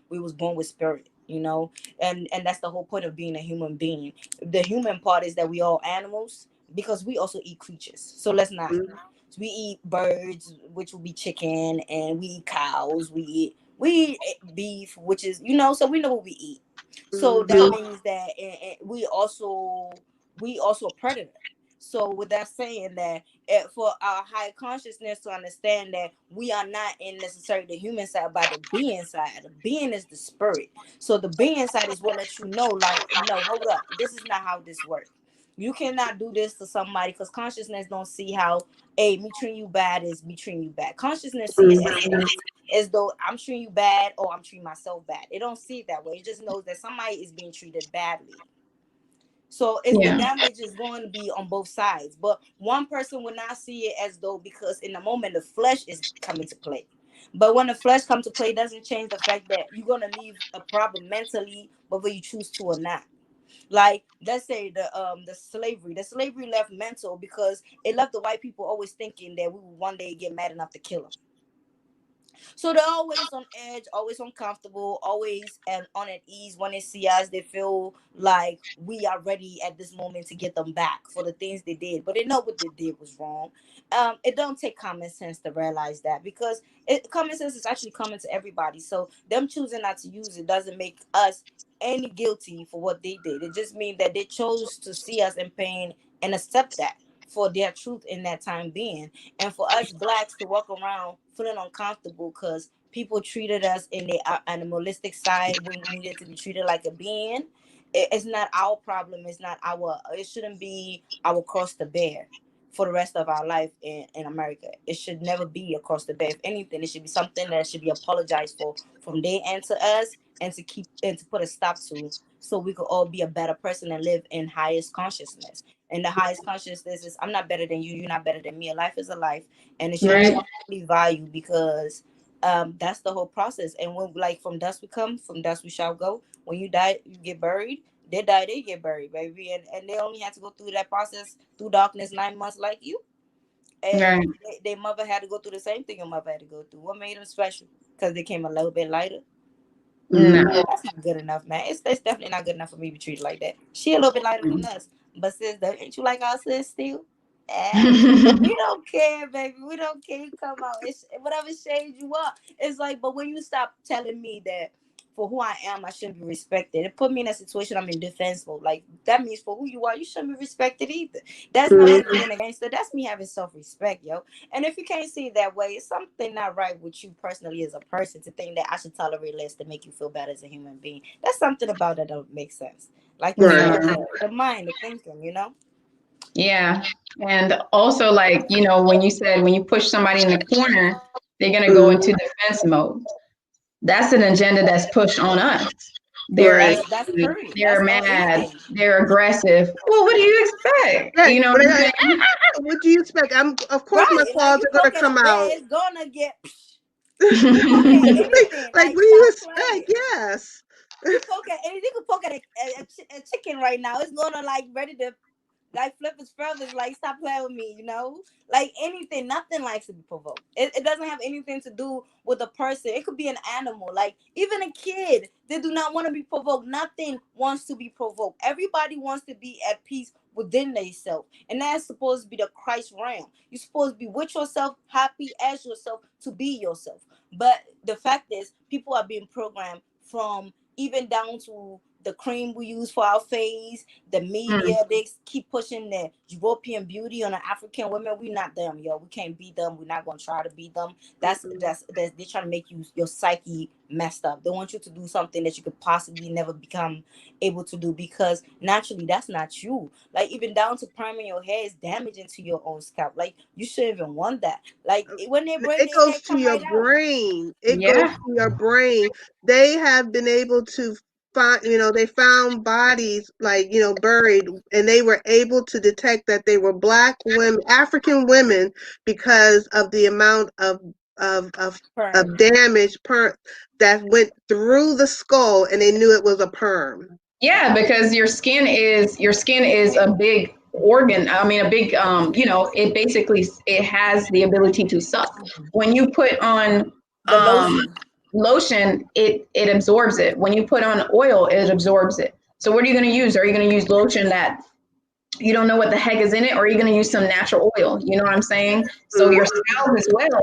[SPEAKER 1] with spirit. And that's the whole point of being a human being. The human part is that we all animals because we also eat creatures. So let's not.
[SPEAKER 3] mm-hmm,
[SPEAKER 1] So we eat birds, which will be chicken, and we eat cows. We eat beef, which is so we know what we eat. So that
[SPEAKER 3] mm-hmm.
[SPEAKER 1] means that we also a predator. So with that saying that for our high consciousness to understand that we are not in necessarily the human side, but the being side. The being is the spirit. So the being side is what lets you know, like, no, hold up, this is not how this works. You cannot do this to somebody because consciousness don't see how, hey, me treating you bad is me treating you bad. Consciousness see it as though I'm treating you bad or I'm treating myself bad. It don't see it that way. It just knows that somebody is being treated badly. So it's the
[SPEAKER 2] Yeah.
[SPEAKER 1] damage is going to be on both sides. But one person will not see it as though, because in the moment the flesh is coming to play. But when the flesh comes to play, it doesn't change the fact that you're gonna leave a problem mentally, whether you choose to or not. Like, let's say the slavery left mental because it left the white people always thinking that we would one day get mad enough to kill them. So they're always on edge, always uncomfortable, always and on at ease. When they see us, they feel like we are ready at this moment to get them back for the things they did. But they know what they did was wrong. It don't take common sense to realize that, because common sense is actually common to everybody. So them choosing not to use it doesn't make us any guilty for what they did. It just means that they chose to see us in pain and accept that for their truth in that time being. And for us blacks to walk around feeling uncomfortable because people treated us in the animalistic side when we needed to be treated like a being, it's not our problem. It's not our, it shouldn't be our cross to bear for the rest of our life in America. It should never be across the bear. If anything, it should be something that should be apologized for from their end to us, and to keep and to put a stop to, so we could all be a better person and live in highest consciousness. And the highest consciousness is, I'm not better than you, you're not better than me. A life is a life, and it should
[SPEAKER 2] Right.
[SPEAKER 1] be valued, because that's the whole process. And when, like, from dust we come, from dust we shall go. When you die, you get buried. They die, they get buried, baby. And they only had to go through that process through darkness 9 months like you. And
[SPEAKER 2] Right.
[SPEAKER 1] their mother had to go through the same thing your mother had to go through. What made them special? Because they came a little bit lighter.
[SPEAKER 2] No.
[SPEAKER 1] That's not good enough, man. It's definitely not good enough for me to be treated like that. She a little bit lighter than us, but sis, ain't you like our sis still? Eh, we don't care, baby. We don't care. You come out, it's whatever shade you are. It's like, but when you stop telling me that for who I am, I shouldn't be respected, it put me in a situation I'm in defense mode. Like, that means for who you are, you shouldn't be respected either. That's not me being against it. That's me having self-respect, yo. And if you can't see it that way, it's something not right with you personally as a person to think that I should tolerate less to make you feel better as a human being. That's something about that don't make sense. Like you said,
[SPEAKER 2] No.
[SPEAKER 1] the mind, the thinking, you know?
[SPEAKER 2] Yeah. And also, like, when you said when you push somebody in the corner, they're going to go into defense mode. That's an agenda that's pushed on us. They're
[SPEAKER 3] Right.
[SPEAKER 1] That's
[SPEAKER 2] angry,
[SPEAKER 1] period.
[SPEAKER 2] they're
[SPEAKER 1] That's all
[SPEAKER 2] mad,
[SPEAKER 1] anything.
[SPEAKER 2] they're aggressive. Well, what do you expect?
[SPEAKER 3] Right.
[SPEAKER 2] You know what
[SPEAKER 3] But
[SPEAKER 2] I'm saying?
[SPEAKER 3] what do you expect? Of course my
[SPEAKER 1] Right. Like,
[SPEAKER 3] claws
[SPEAKER 1] you
[SPEAKER 3] are gonna
[SPEAKER 1] poke at
[SPEAKER 3] come
[SPEAKER 1] a bear,
[SPEAKER 3] out.
[SPEAKER 1] it's gonna get you poke at anything.
[SPEAKER 3] Like,
[SPEAKER 1] Like,
[SPEAKER 3] what do you
[SPEAKER 1] stop
[SPEAKER 3] expect?
[SPEAKER 1] playing.
[SPEAKER 3] Yes.
[SPEAKER 1] You poke at anything, you can poke at a chicken right now. It's gonna, like, ready to, like, flip his feathers. Like, stop playing with me, you know? Like, anything, nothing likes to be provoked. It doesn't have anything to do with a person. It could be an animal. Like, even a kid, they do not want to be provoked. Nothing wants to be provoked. Everybody wants to be at peace within themselves. And that's supposed to be the Christ realm. You're supposed to be with yourself, happy as yourself, to be yourself. But the fact is, people are being programmed from even down to the cream we use for our face, the media. They keep pushing the European beauty on the African women. We not them, yo. We can't be them. We're not gonna try to be them. That's they're trying to make you, your psyche messed up. They want you to do something that you could possibly never become able to do, because naturally that's not you. Like, even down to priming your hair is damaging to your own scalp. Like, you shouldn't even want that. Like, when they braid
[SPEAKER 3] It
[SPEAKER 1] their hair,
[SPEAKER 3] goes to
[SPEAKER 1] come
[SPEAKER 3] your
[SPEAKER 1] right out.
[SPEAKER 3] brain. It goes
[SPEAKER 2] Yeah.
[SPEAKER 3] to your brain. They have been able to find, they found bodies, like, buried, and they were able to detect that they were Black women, African women, because of the amount of of,
[SPEAKER 1] Perm.
[SPEAKER 3] of damage that went through the skull, and they knew it was a perm.
[SPEAKER 2] Yeah, because your skin is a big organ. I mean, a big it basically it has the ability to suck. When you put on
[SPEAKER 1] The lotion.
[SPEAKER 2] lotion, it absorbs it. When you put on oil, it absorbs it. So what are you going to use? Are you going to use lotion that you don't know what the heck is in it, or are you going to use some natural oil? You know what I'm saying? So your scalp as well,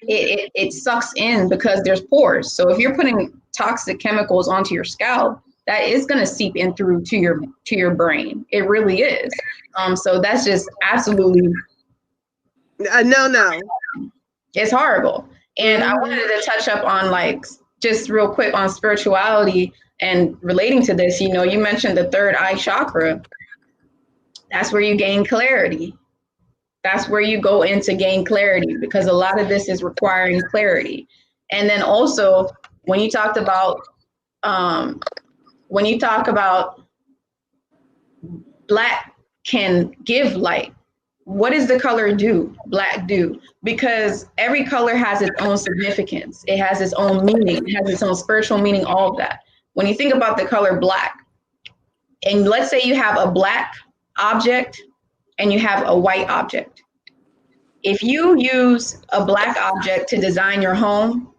[SPEAKER 2] it sucks in because there's pores. So if you're putting toxic chemicals onto your scalp, that is going to seep in through to your brain. It really is. So that's just absolutely,
[SPEAKER 3] No.
[SPEAKER 2] it's horrible. And I
[SPEAKER 3] Mhm.
[SPEAKER 2] wanted to touch up on, like, just real quick on spirituality and relating to this. You mentioned the third eye chakra. That's where you gain clarity. That's where you go into gain clarity, because a lot of this is requiring clarity. And then also when you talked about um, when you talk about black can give light, what does the color do? Black do? Because every color has its own significance. It has its own meaning. It has its own spiritual meaning, all of that. When you think about the color black, and let's say you have a black object and you have a white object. If you use a black object to design your home,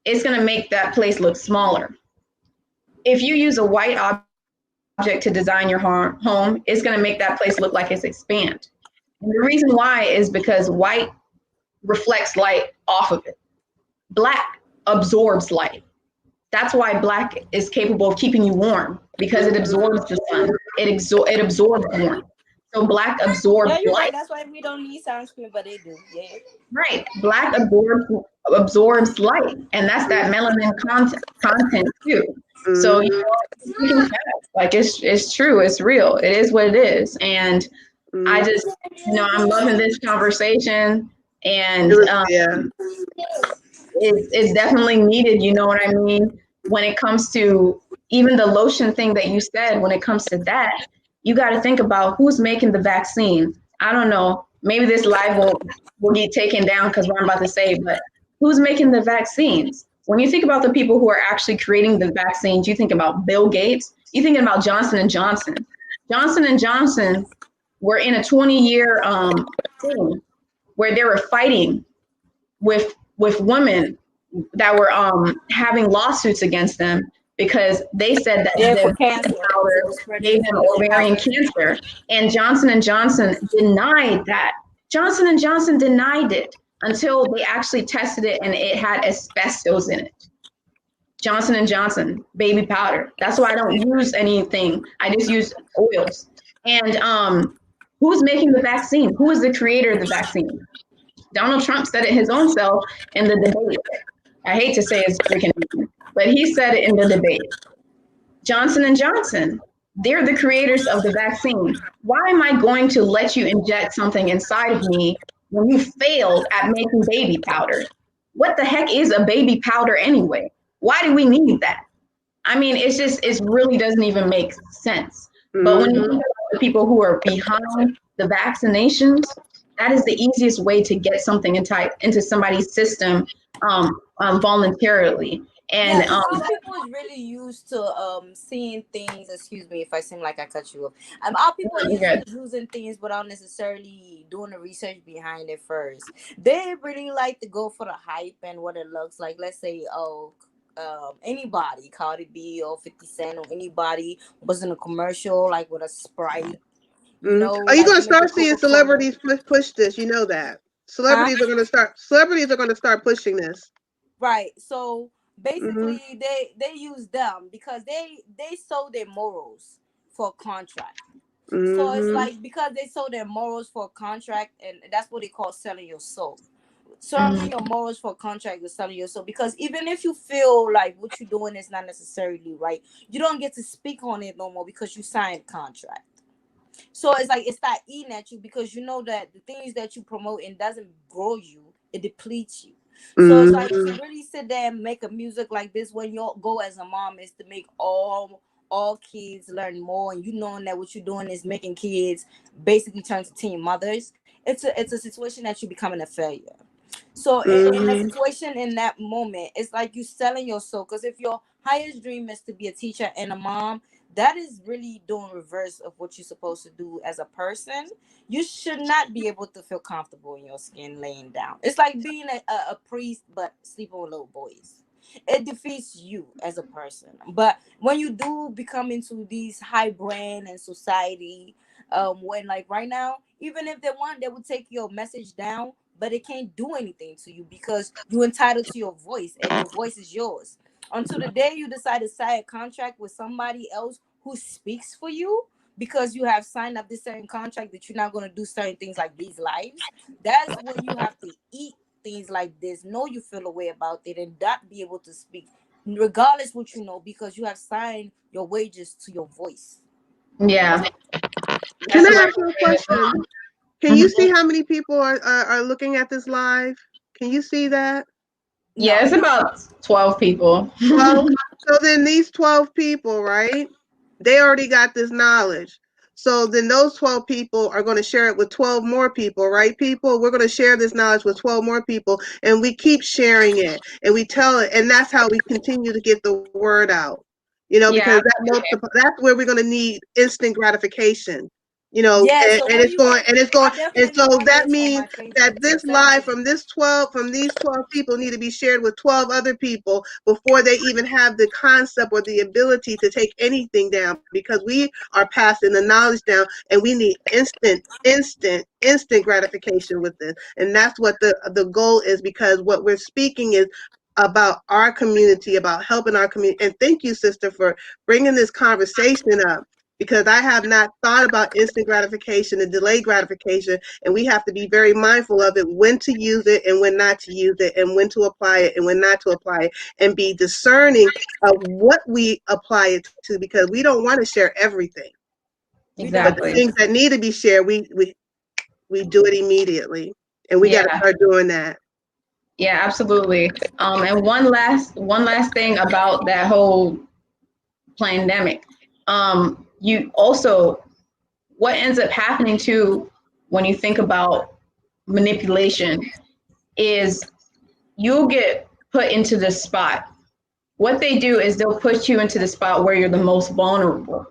[SPEAKER 2] it's going to make that place look smaller. If you use a white object to design your home, it's going to make that place look like it's expand. And the reason why is because white reflects light off of it. Black absorbs light. That's why black is capable of keeping you warm, because it absorbs the sun. It absorbs warmth. So black absorbs
[SPEAKER 1] Yeah, you're right.
[SPEAKER 2] light.
[SPEAKER 1] That's why we don't need sunscreen, but they do. Yeah.
[SPEAKER 2] Right. Black absorbs light, and that's that melanin content too. So you know, like it's true, it's real, it is what it is. And I just, you know, I'm loving this conversation, and
[SPEAKER 3] Yeah.
[SPEAKER 2] it's definitely needed. You know what I mean? When it comes to even the lotion thing that you said, when it comes to that, you got to think about who's making the vaccine. I don't know. Maybe this live will get taken down because what I'm about to say, but who's making the vaccines? When you think about the people who are actually creating the vaccines, you think about Bill Gates, you thinking about Johnson and Johnson. Johnson and Johnson were in a 20-year thing where they were fighting with women that were having lawsuits against them because they said that
[SPEAKER 1] for
[SPEAKER 2] the
[SPEAKER 1] cancer
[SPEAKER 2] powder gave them ovarian cancer, and Johnson & Johnson denied that. Johnson & Johnson denied it until they actually tested it and it had asbestos in it. Johnson & Johnson baby powder. That's why I don't use anything. I just use oils. And who's making the vaccine? Who is the creator of the vaccine? Donald Trump said it his own self in the debate. I hate to say his freaking name, but he said it in the debate. Johnson & Johnson, they're the creators of the vaccine. Why am I going to let you inject something inside of me when you failed at making baby powder? What the heck is a baby powder anyway? Why do we need that? I mean, it really doesn't even make sense. But when you think about the people who are behind the vaccinations, that is the easiest way to get something into somebody's system voluntarily. And
[SPEAKER 1] our people is really used to seeing things. Excuse me if I seem like I cut you off. Our people are used to using things without necessarily doing the research behind it first. They really like to go for the hype and what it looks like. Let's say, anybody, Cardi B or 50 Cent or anybody was in a commercial like with a Sprite. You know,
[SPEAKER 3] are you
[SPEAKER 1] like
[SPEAKER 3] going to start seeing celebrities push this? You know that celebrities are going to start pushing this.
[SPEAKER 1] Right. So basically, they use them because they sold their morals for a contract. So it's like because they sold their morals for a contract, and that's what they call selling your soul. Selling your morals for a contract is selling your soul, because even if you feel like what you're doing is not necessarily right, you don't get to speak on it no more because you signed a contract. So it's like it start eating at you because you know that the things that you promote and doesn't grow you, it depletes you. So it's like to really sit there and make a music like this when your goal as a mom is to make all kids learn more, and you knowing that what you're doing is making kids basically turn to teen mothers. It's a situation that you're becoming a failure. So in a situation in that moment, it's like you selling your soul. Because if your highest dream is to be a teacher and a mom, that is really doing reverse of what you're supposed to do as a person. You should not be able to feel comfortable in your skin laying down. It's like being a priest but sleeping with little boys. It defeats you as a person. But when you do become into these high brand and society, when like right now, even if they want, they would take your message down, but it can't do anything to you because you're entitled to your voice and your voice is yours. Until the day you decide to sign a contract with somebody else who speaks for you, because you have signed up this certain contract that you're not going to do certain things like these lives, that's when you have to eat things like this, know you feel a way about it, and not be able to speak regardless what you know, because you have signed your wages to your voice.
[SPEAKER 2] Yeah.
[SPEAKER 3] Can
[SPEAKER 2] That's
[SPEAKER 3] I
[SPEAKER 2] where
[SPEAKER 3] ask you a
[SPEAKER 2] everything is
[SPEAKER 3] question?
[SPEAKER 2] gone.
[SPEAKER 3] Can you see how many people are looking at this live? Can you see that?
[SPEAKER 2] Yeah,
[SPEAKER 1] No.
[SPEAKER 2] it's about 12 people.
[SPEAKER 3] 12. So then these 12 people, right? They already got this knowledge. So then those 12 people are going to share it with 12 more people, right? People, we're going to share this knowledge with 12 more people, and we keep sharing it and we tell it. And that's how we continue to get the word out,
[SPEAKER 2] Yeah,
[SPEAKER 3] because that's where we're going to need instant gratification,
[SPEAKER 1] Yeah,
[SPEAKER 3] and,
[SPEAKER 1] so
[SPEAKER 3] and
[SPEAKER 1] what
[SPEAKER 3] it's
[SPEAKER 1] you
[SPEAKER 3] going, and it's going.
[SPEAKER 1] I
[SPEAKER 3] And
[SPEAKER 1] definitely
[SPEAKER 3] so
[SPEAKER 1] want
[SPEAKER 3] that
[SPEAKER 1] this on
[SPEAKER 3] means
[SPEAKER 1] my
[SPEAKER 3] that
[SPEAKER 1] Facebook. So
[SPEAKER 3] this
[SPEAKER 1] send it
[SPEAKER 3] live
[SPEAKER 1] to me.
[SPEAKER 3] from these 12 people need to be shared with 12 other people before they even have the concept or the ability to take anything down, because we are passing the knowledge down, and we need instant gratification with this. And that's what the goal is, because what we're speaking is about our community, about helping our community. And thank you, sister, for bringing this conversation up, because I have not thought about instant gratification and delayed gratification, and we have to be very mindful of it, when to use it and when not to use it, and when to apply it and when not to apply it, and be discerning of what we apply it to, because we don't want to share everything.
[SPEAKER 1] We
[SPEAKER 3] But
[SPEAKER 1] don't.
[SPEAKER 3] the
[SPEAKER 2] exactly.
[SPEAKER 3] things that need to be shared, we do it immediately, and we got to
[SPEAKER 2] Yeah,
[SPEAKER 3] start doing that.
[SPEAKER 2] yeah, absolutely. And one last thing about that whole pandemic. You also, what ends up happening too when you think about manipulation is you'll get put into this spot. What they do is they'll put you into the spot where you're the most vulnerable.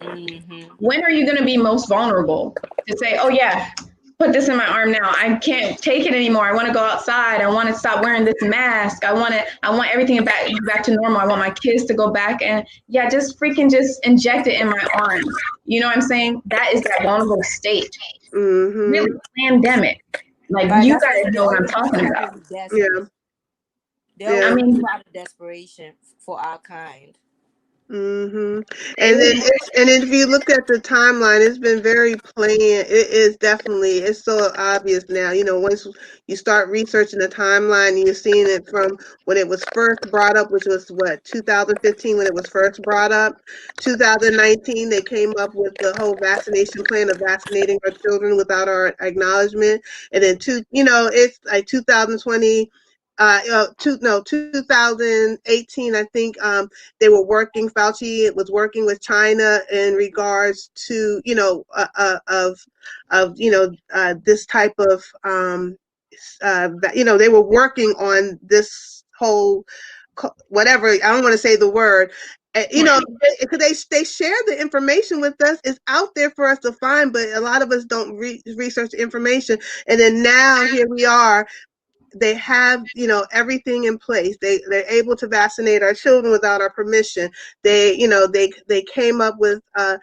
[SPEAKER 1] Mm-hmm.
[SPEAKER 2] When are you going to be most vulnerable to say, oh yeah, put this in my arm now, I can't take it anymore, I want to go outside, I want to stop wearing this mask, I want everything back to normal, I want my kids to go back, and yeah, just freaking just inject it in my arm. You know what I'm saying? That is that vulnerable state. Really
[SPEAKER 3] Mm-hmm.
[SPEAKER 2] pandemic, like
[SPEAKER 1] Right.
[SPEAKER 2] you
[SPEAKER 1] That's
[SPEAKER 2] guys
[SPEAKER 1] what they
[SPEAKER 2] know what I'm
[SPEAKER 1] always be
[SPEAKER 2] talking
[SPEAKER 1] trying to
[SPEAKER 2] about.
[SPEAKER 1] be desperate.
[SPEAKER 3] Yeah.
[SPEAKER 1] They
[SPEAKER 2] I
[SPEAKER 3] Yeah.
[SPEAKER 1] always
[SPEAKER 2] mean,
[SPEAKER 1] be out of desperation for our kind.
[SPEAKER 3] Hmm.
[SPEAKER 2] they
[SPEAKER 3] And then
[SPEAKER 2] would,
[SPEAKER 3] if you look at the timeline, it's been very plain. It is definitely, it's so obvious now. Once you start researching the timeline, you're seeing it from when it was first brought up, which was what, 2015, when it was first brought up. 2019, they came up with the whole vaccination plan of vaccinating our children without our acknowledgement. And then it's like 2020. 2018, I think. Fauci was working with China in regards to, this type of, they were working on this whole, whatever, I don't want to say the word,
[SPEAKER 2] right.
[SPEAKER 3] because they share the information with us. It's out there for us to find, but a lot of us don't research the information. And then now here we are, they have everything in place. They're able to vaccinate our children without our permission. They came up with a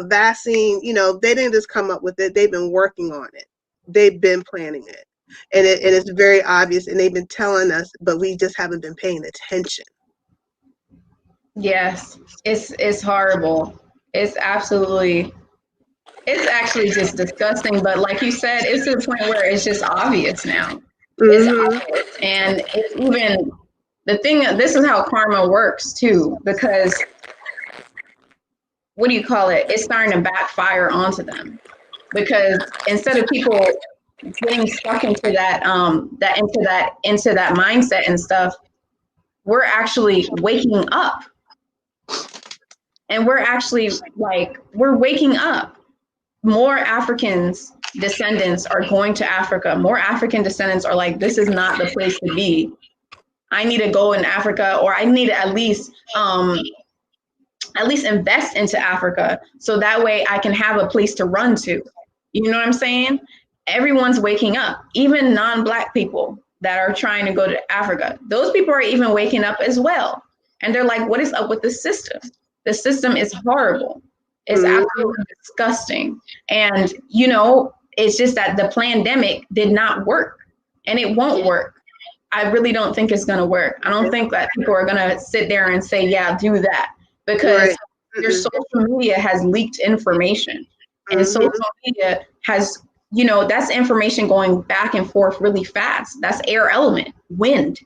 [SPEAKER 3] vaccine. They didn't just come up with it, they've been working on it, they've been planning it, and it's very obvious, and they've been telling us, but we just haven't been paying attention.
[SPEAKER 2] Yes, it's horrible. It's absolutely, it's actually just disgusting. But like you said, it's to the point where it's just obvious now. It's
[SPEAKER 3] Hmm.
[SPEAKER 2] obvious, and it's even the thing. This is how karma works too, because what do you call it? It's starting to backfire onto them, because instead of people getting stuck into that mindset and stuff, we're actually waking up, and we're actually like we're waking up. More Africans descendants are going to Africa. More African descendants are like, this is not the place to be. I need to go in Africa, or I need to at least invest into Africa, so that way I can have a place to run to. You know what I'm saying? Everyone's waking up, even non-Black people that are trying to go to Africa. Those people are even waking up as well. And they're like, what is up with the system? The system is horrible. It's
[SPEAKER 3] Hmm.
[SPEAKER 2] absolutely disgusting. And, it's just that the pandemic did not work, and it won't work. I really don't think it's going to work. I don't think that people are going to sit there and say, yeah, do that, because
[SPEAKER 3] Right.
[SPEAKER 2] your
[SPEAKER 3] Mm-mm.
[SPEAKER 2] social media has leaked information, and social
[SPEAKER 3] Hmm.
[SPEAKER 2] media has, that's information going back and forth really fast. That's air element, wind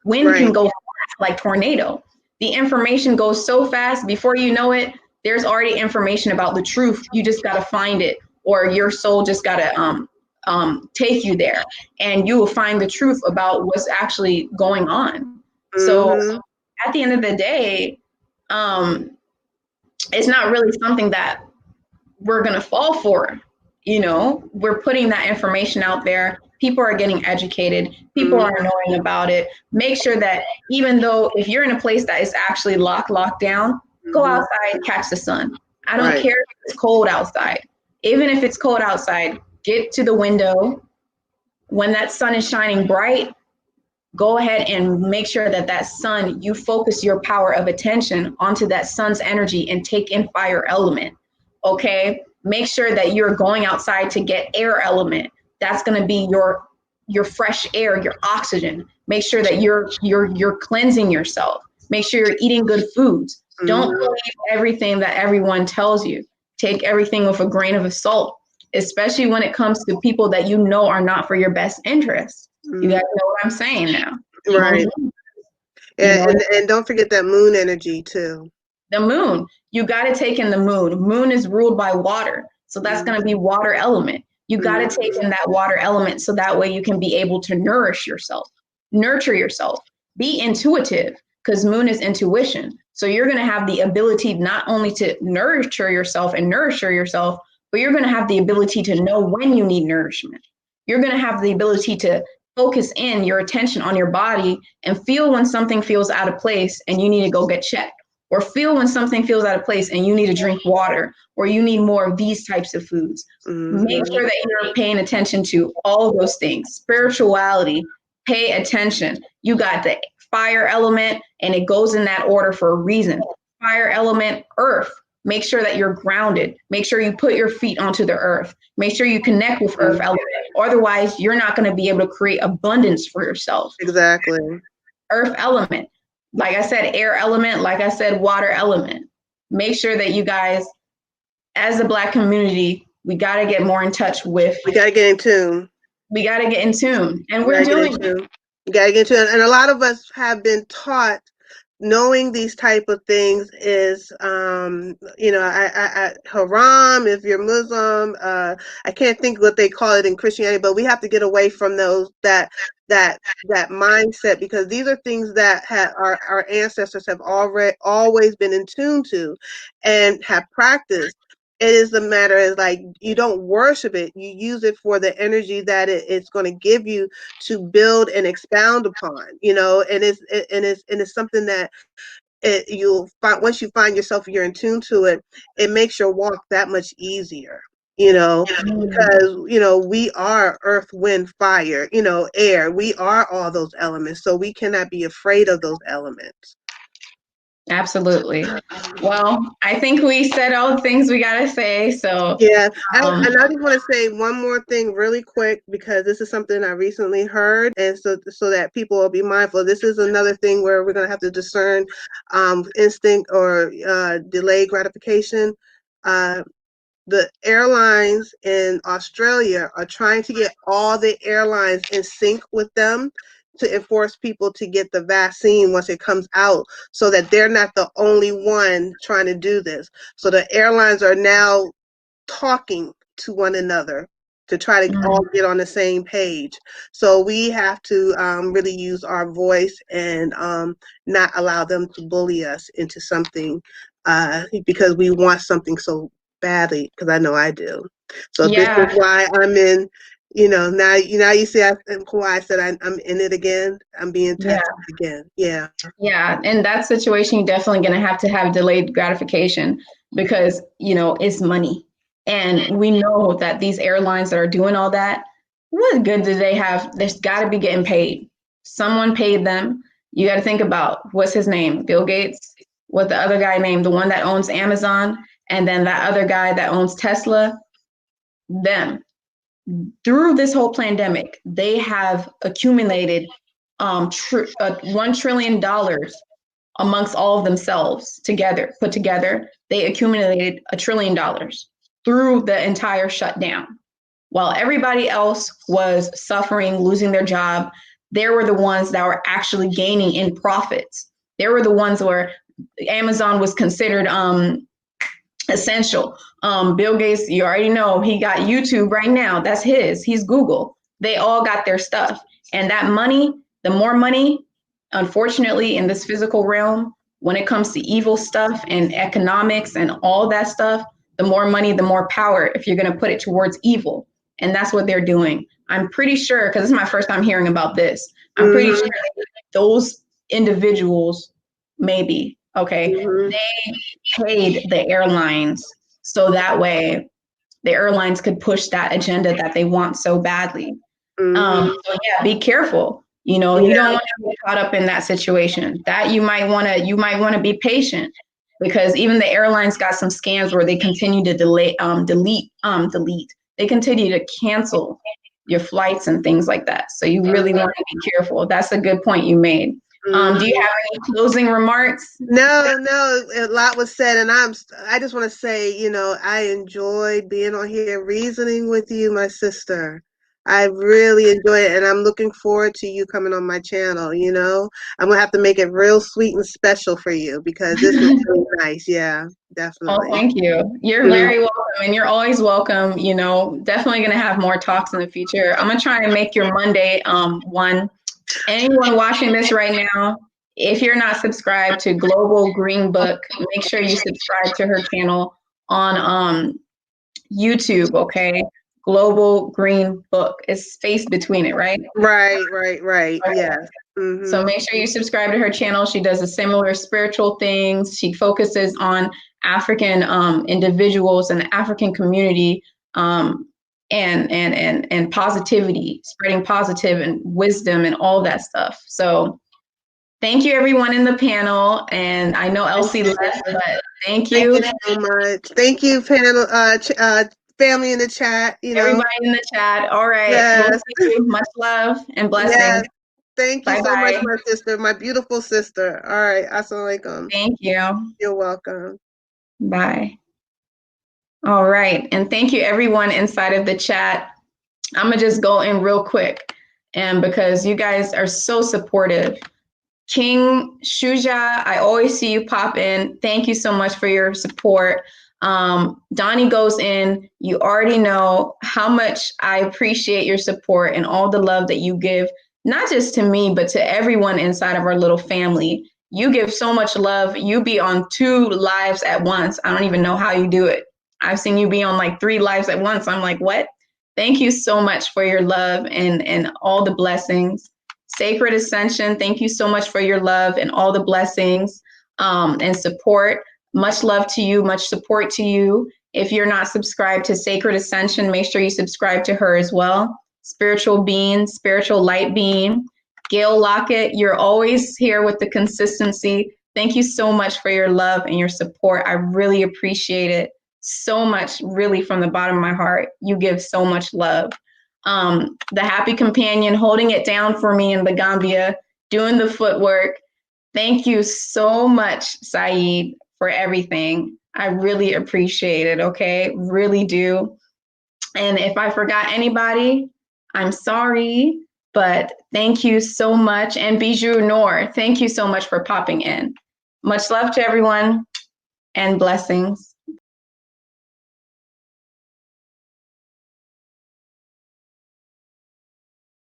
[SPEAKER 3] Right.
[SPEAKER 2] can go fast like tornado. The information goes so fast, before you know it, There's already information about the truth. You just got to find it, or your soul just got to take you there, and you will find the truth about what's actually going on. So at the end of the day, it's not really something that we're going to fall for. You know, we're putting that information out there. People are getting educated. People are knowing about it. Make sure that even though if you're in a place that is actually locked down, go outside, catch the sun. I don't care if it's cold outside. Even if it's cold outside, get to the window. When that sun is shining bright, go ahead and make sure that that sun, you focus your power of attention onto that sun's energy and take in fire element. Okay? Make sure that you're going outside to get air element. That's going to be your fresh air, your oxygen. Make sure that you're cleansing yourself. Make sure you're eating good foods. Don't believe everything that everyone tells you. Take everything with a grain of salt, especially when it comes to people that you know are not for your best interest. You guys know what I'm saying now.
[SPEAKER 3] Right. And don't forget that moon energy too.
[SPEAKER 2] The moon, you got to take in the moon. Moon is ruled by water. So that's going to be water element. You got to take in that water element so that way you can be able to nourish yourself, nurture yourself, be intuitive, because moon is intuition. So you're going to have the ability not only to nurture yourself and nourish yourself, but you're going to have the ability to know when you need nourishment. You're going to have the ability to focus in your attention on your body and feel when something feels out of place and you need to go get checked. Or feel when something feels out of place and you need to drink water, or you need more of these types of foods. Make sure that you're paying attention to all of those things. Spirituality, pay attention. You got the fire element, and it goes in that order for a reason. Fire element, earth. Make sure that you're grounded. Make sure you put your feet onto the earth. Make sure you connect with earth element. Otherwise, you're not going to be able to create abundance for yourself.
[SPEAKER 3] Exactly.
[SPEAKER 2] Earth element. Like I said, air element, like I said, water element. Make sure that you guys, as a Black community, we got to get more in touch with.
[SPEAKER 3] We got to get in tune.
[SPEAKER 2] We got to get in tune. And we're doing it.
[SPEAKER 3] We got to get in tune. And a lot of us have been taught knowing these type of things is, I haram if you're Muslim. I can't think what they call it in Christianity, but we have to get away from that mindset, because these are things that our ancestors have always been in tune to and have practiced. It is a matter of like, you don't worship it, you use it for the energy that it's going to give you to build and expound upon, and it's something that you'll find once you find yourself, you're in tune to it, it makes your walk that much easier, because, we are earth, wind, fire, air, we are all those elements. So we cannot be afraid of those elements.
[SPEAKER 2] Absolutely. Well, I think we said all the things we got to say. So
[SPEAKER 3] yeah, and I just want to say one more thing really quick, because this is something I recently heard, and so that people will be mindful. This is another thing where we're going to have to discern instinct or delayed gratification. The airlines in Australia are trying to get all the airlines in sync with them to enforce people to get the vaccine once it comes out, so that they're not the only one trying to do this. So the airlines are now talking to one another to try to all get on the same page. So we have to really use our voice and not allow them to bully us into something because we want something so badly, because I know I do. So this is why I'm in, now you see why I said I'm in it again. I'm being tested again. Yeah.
[SPEAKER 2] In that situation, you're definitely going to have delayed gratification, because it's money, and we know that these airlines that are doing all that, what good do they have? There's got to be getting paid. Someone paid them. You got to think about, what's his name, Bill Gates, what the other guy named, the one that owns Amazon, and then that other guy that owns Tesla. Them, through this whole pandemic, they have accumulated $1 trillion amongst all of themselves put together. They accumulated $1 trillion through the entire shutdown. While everybody else was suffering, losing their job, they were the ones that were actually gaining in profits. They were the ones where Amazon was considered essential. Bill Gates, you already know, he got YouTube right now. That's his. He's Google. They all got their stuff. And that money, the more money, unfortunately, in this physical realm, when it comes to evil stuff and economics and all that stuff, the more money, the more power if you're going to put it towards evil. And that's what they're doing. I'm pretty sure, because this is my first time hearing about this, I'm pretty sure those individuals, maybe, okay, they paid the airlines so that way the airlines could push that agenda that they want so badly. So yeah, be careful. You know, you don't want to get caught up in that situation. That you might want to be patient, because even the airlines got some scams where they continue to delete. They continue to cancel your flights and things like that. So you really want to be careful. That's a good point you made. Do you have any closing remarks?
[SPEAKER 3] No, a lot was said, and I just want to say, you know, I enjoyed being on here reasoning with you, my sister. I really enjoy it, and I'm looking forward to you coming on my channel. You know, I'm gonna have to make it real sweet and special for you, because this is really nice. Yeah, definitely.
[SPEAKER 2] Oh, thank you. You're very welcome, and you're always welcome. You know, definitely gonna have more talks in the future. I'm gonna try and make your Monday one. Anyone watching this right now, if you're not subscribed to Global Green Book, make sure you subscribe to her channel on YouTube, okay? Global Green Book. It's space between it, right?
[SPEAKER 3] Right. Okay. Yes.
[SPEAKER 2] So make sure you subscribe to her channel. She does a similar spiritual things. She focuses on African individuals and the African community, and positivity, spreading positive and wisdom and all that stuff. So thank you everyone in the panel. And I know Elsie left, but thank you.
[SPEAKER 3] Thank you so much. Thank you, panel, family in the chat. You know,
[SPEAKER 2] everybody in the chat. All right.
[SPEAKER 3] Yes.
[SPEAKER 2] We'll see you. Much love and blessings.
[SPEAKER 3] Yes. Thank you so much,
[SPEAKER 2] Bye-bye.
[SPEAKER 3] my sister, my beautiful sister. All right. Assalamu alaikum.
[SPEAKER 2] Thank you.
[SPEAKER 3] You're welcome.
[SPEAKER 2] Bye. All right. And thank you everyone inside of the chat. I'm going to just go in real quick, and because you guys are so supportive. King Shuja, I always see you pop in. Thank you so much for your support. Donnie goes in. You already know how much I appreciate your support and all the love that you give, not just to me, but to everyone inside of our little family. You give so much love. You be on 2 lives at once. I don't even know how you do it. I've seen you be on like 3 lives at once. I'm like, what? Thank you so much for your love and all the blessings. Sacred Ascension, thank you so much for your love and all the blessings and support. Much love to you, much support to you. If you're not subscribed to Sacred Ascension, make sure you subscribe to her as well. Spiritual Being, Spiritual Light Being. Gail Lockett, you're always here with the consistency. Thank you so much for your love and your support. I really appreciate it so much, really from the bottom of my heart. You give so much love. The Happy Companion, holding it down for me in the Gambia, doing the footwork. Thank you so much, Saeed, for everything. I really appreciate it, okay? Really do. And if I forgot anybody, I'm sorry, but thank you so much. And Bijou Noor, thank you so much for popping in. Much love to everyone and blessings.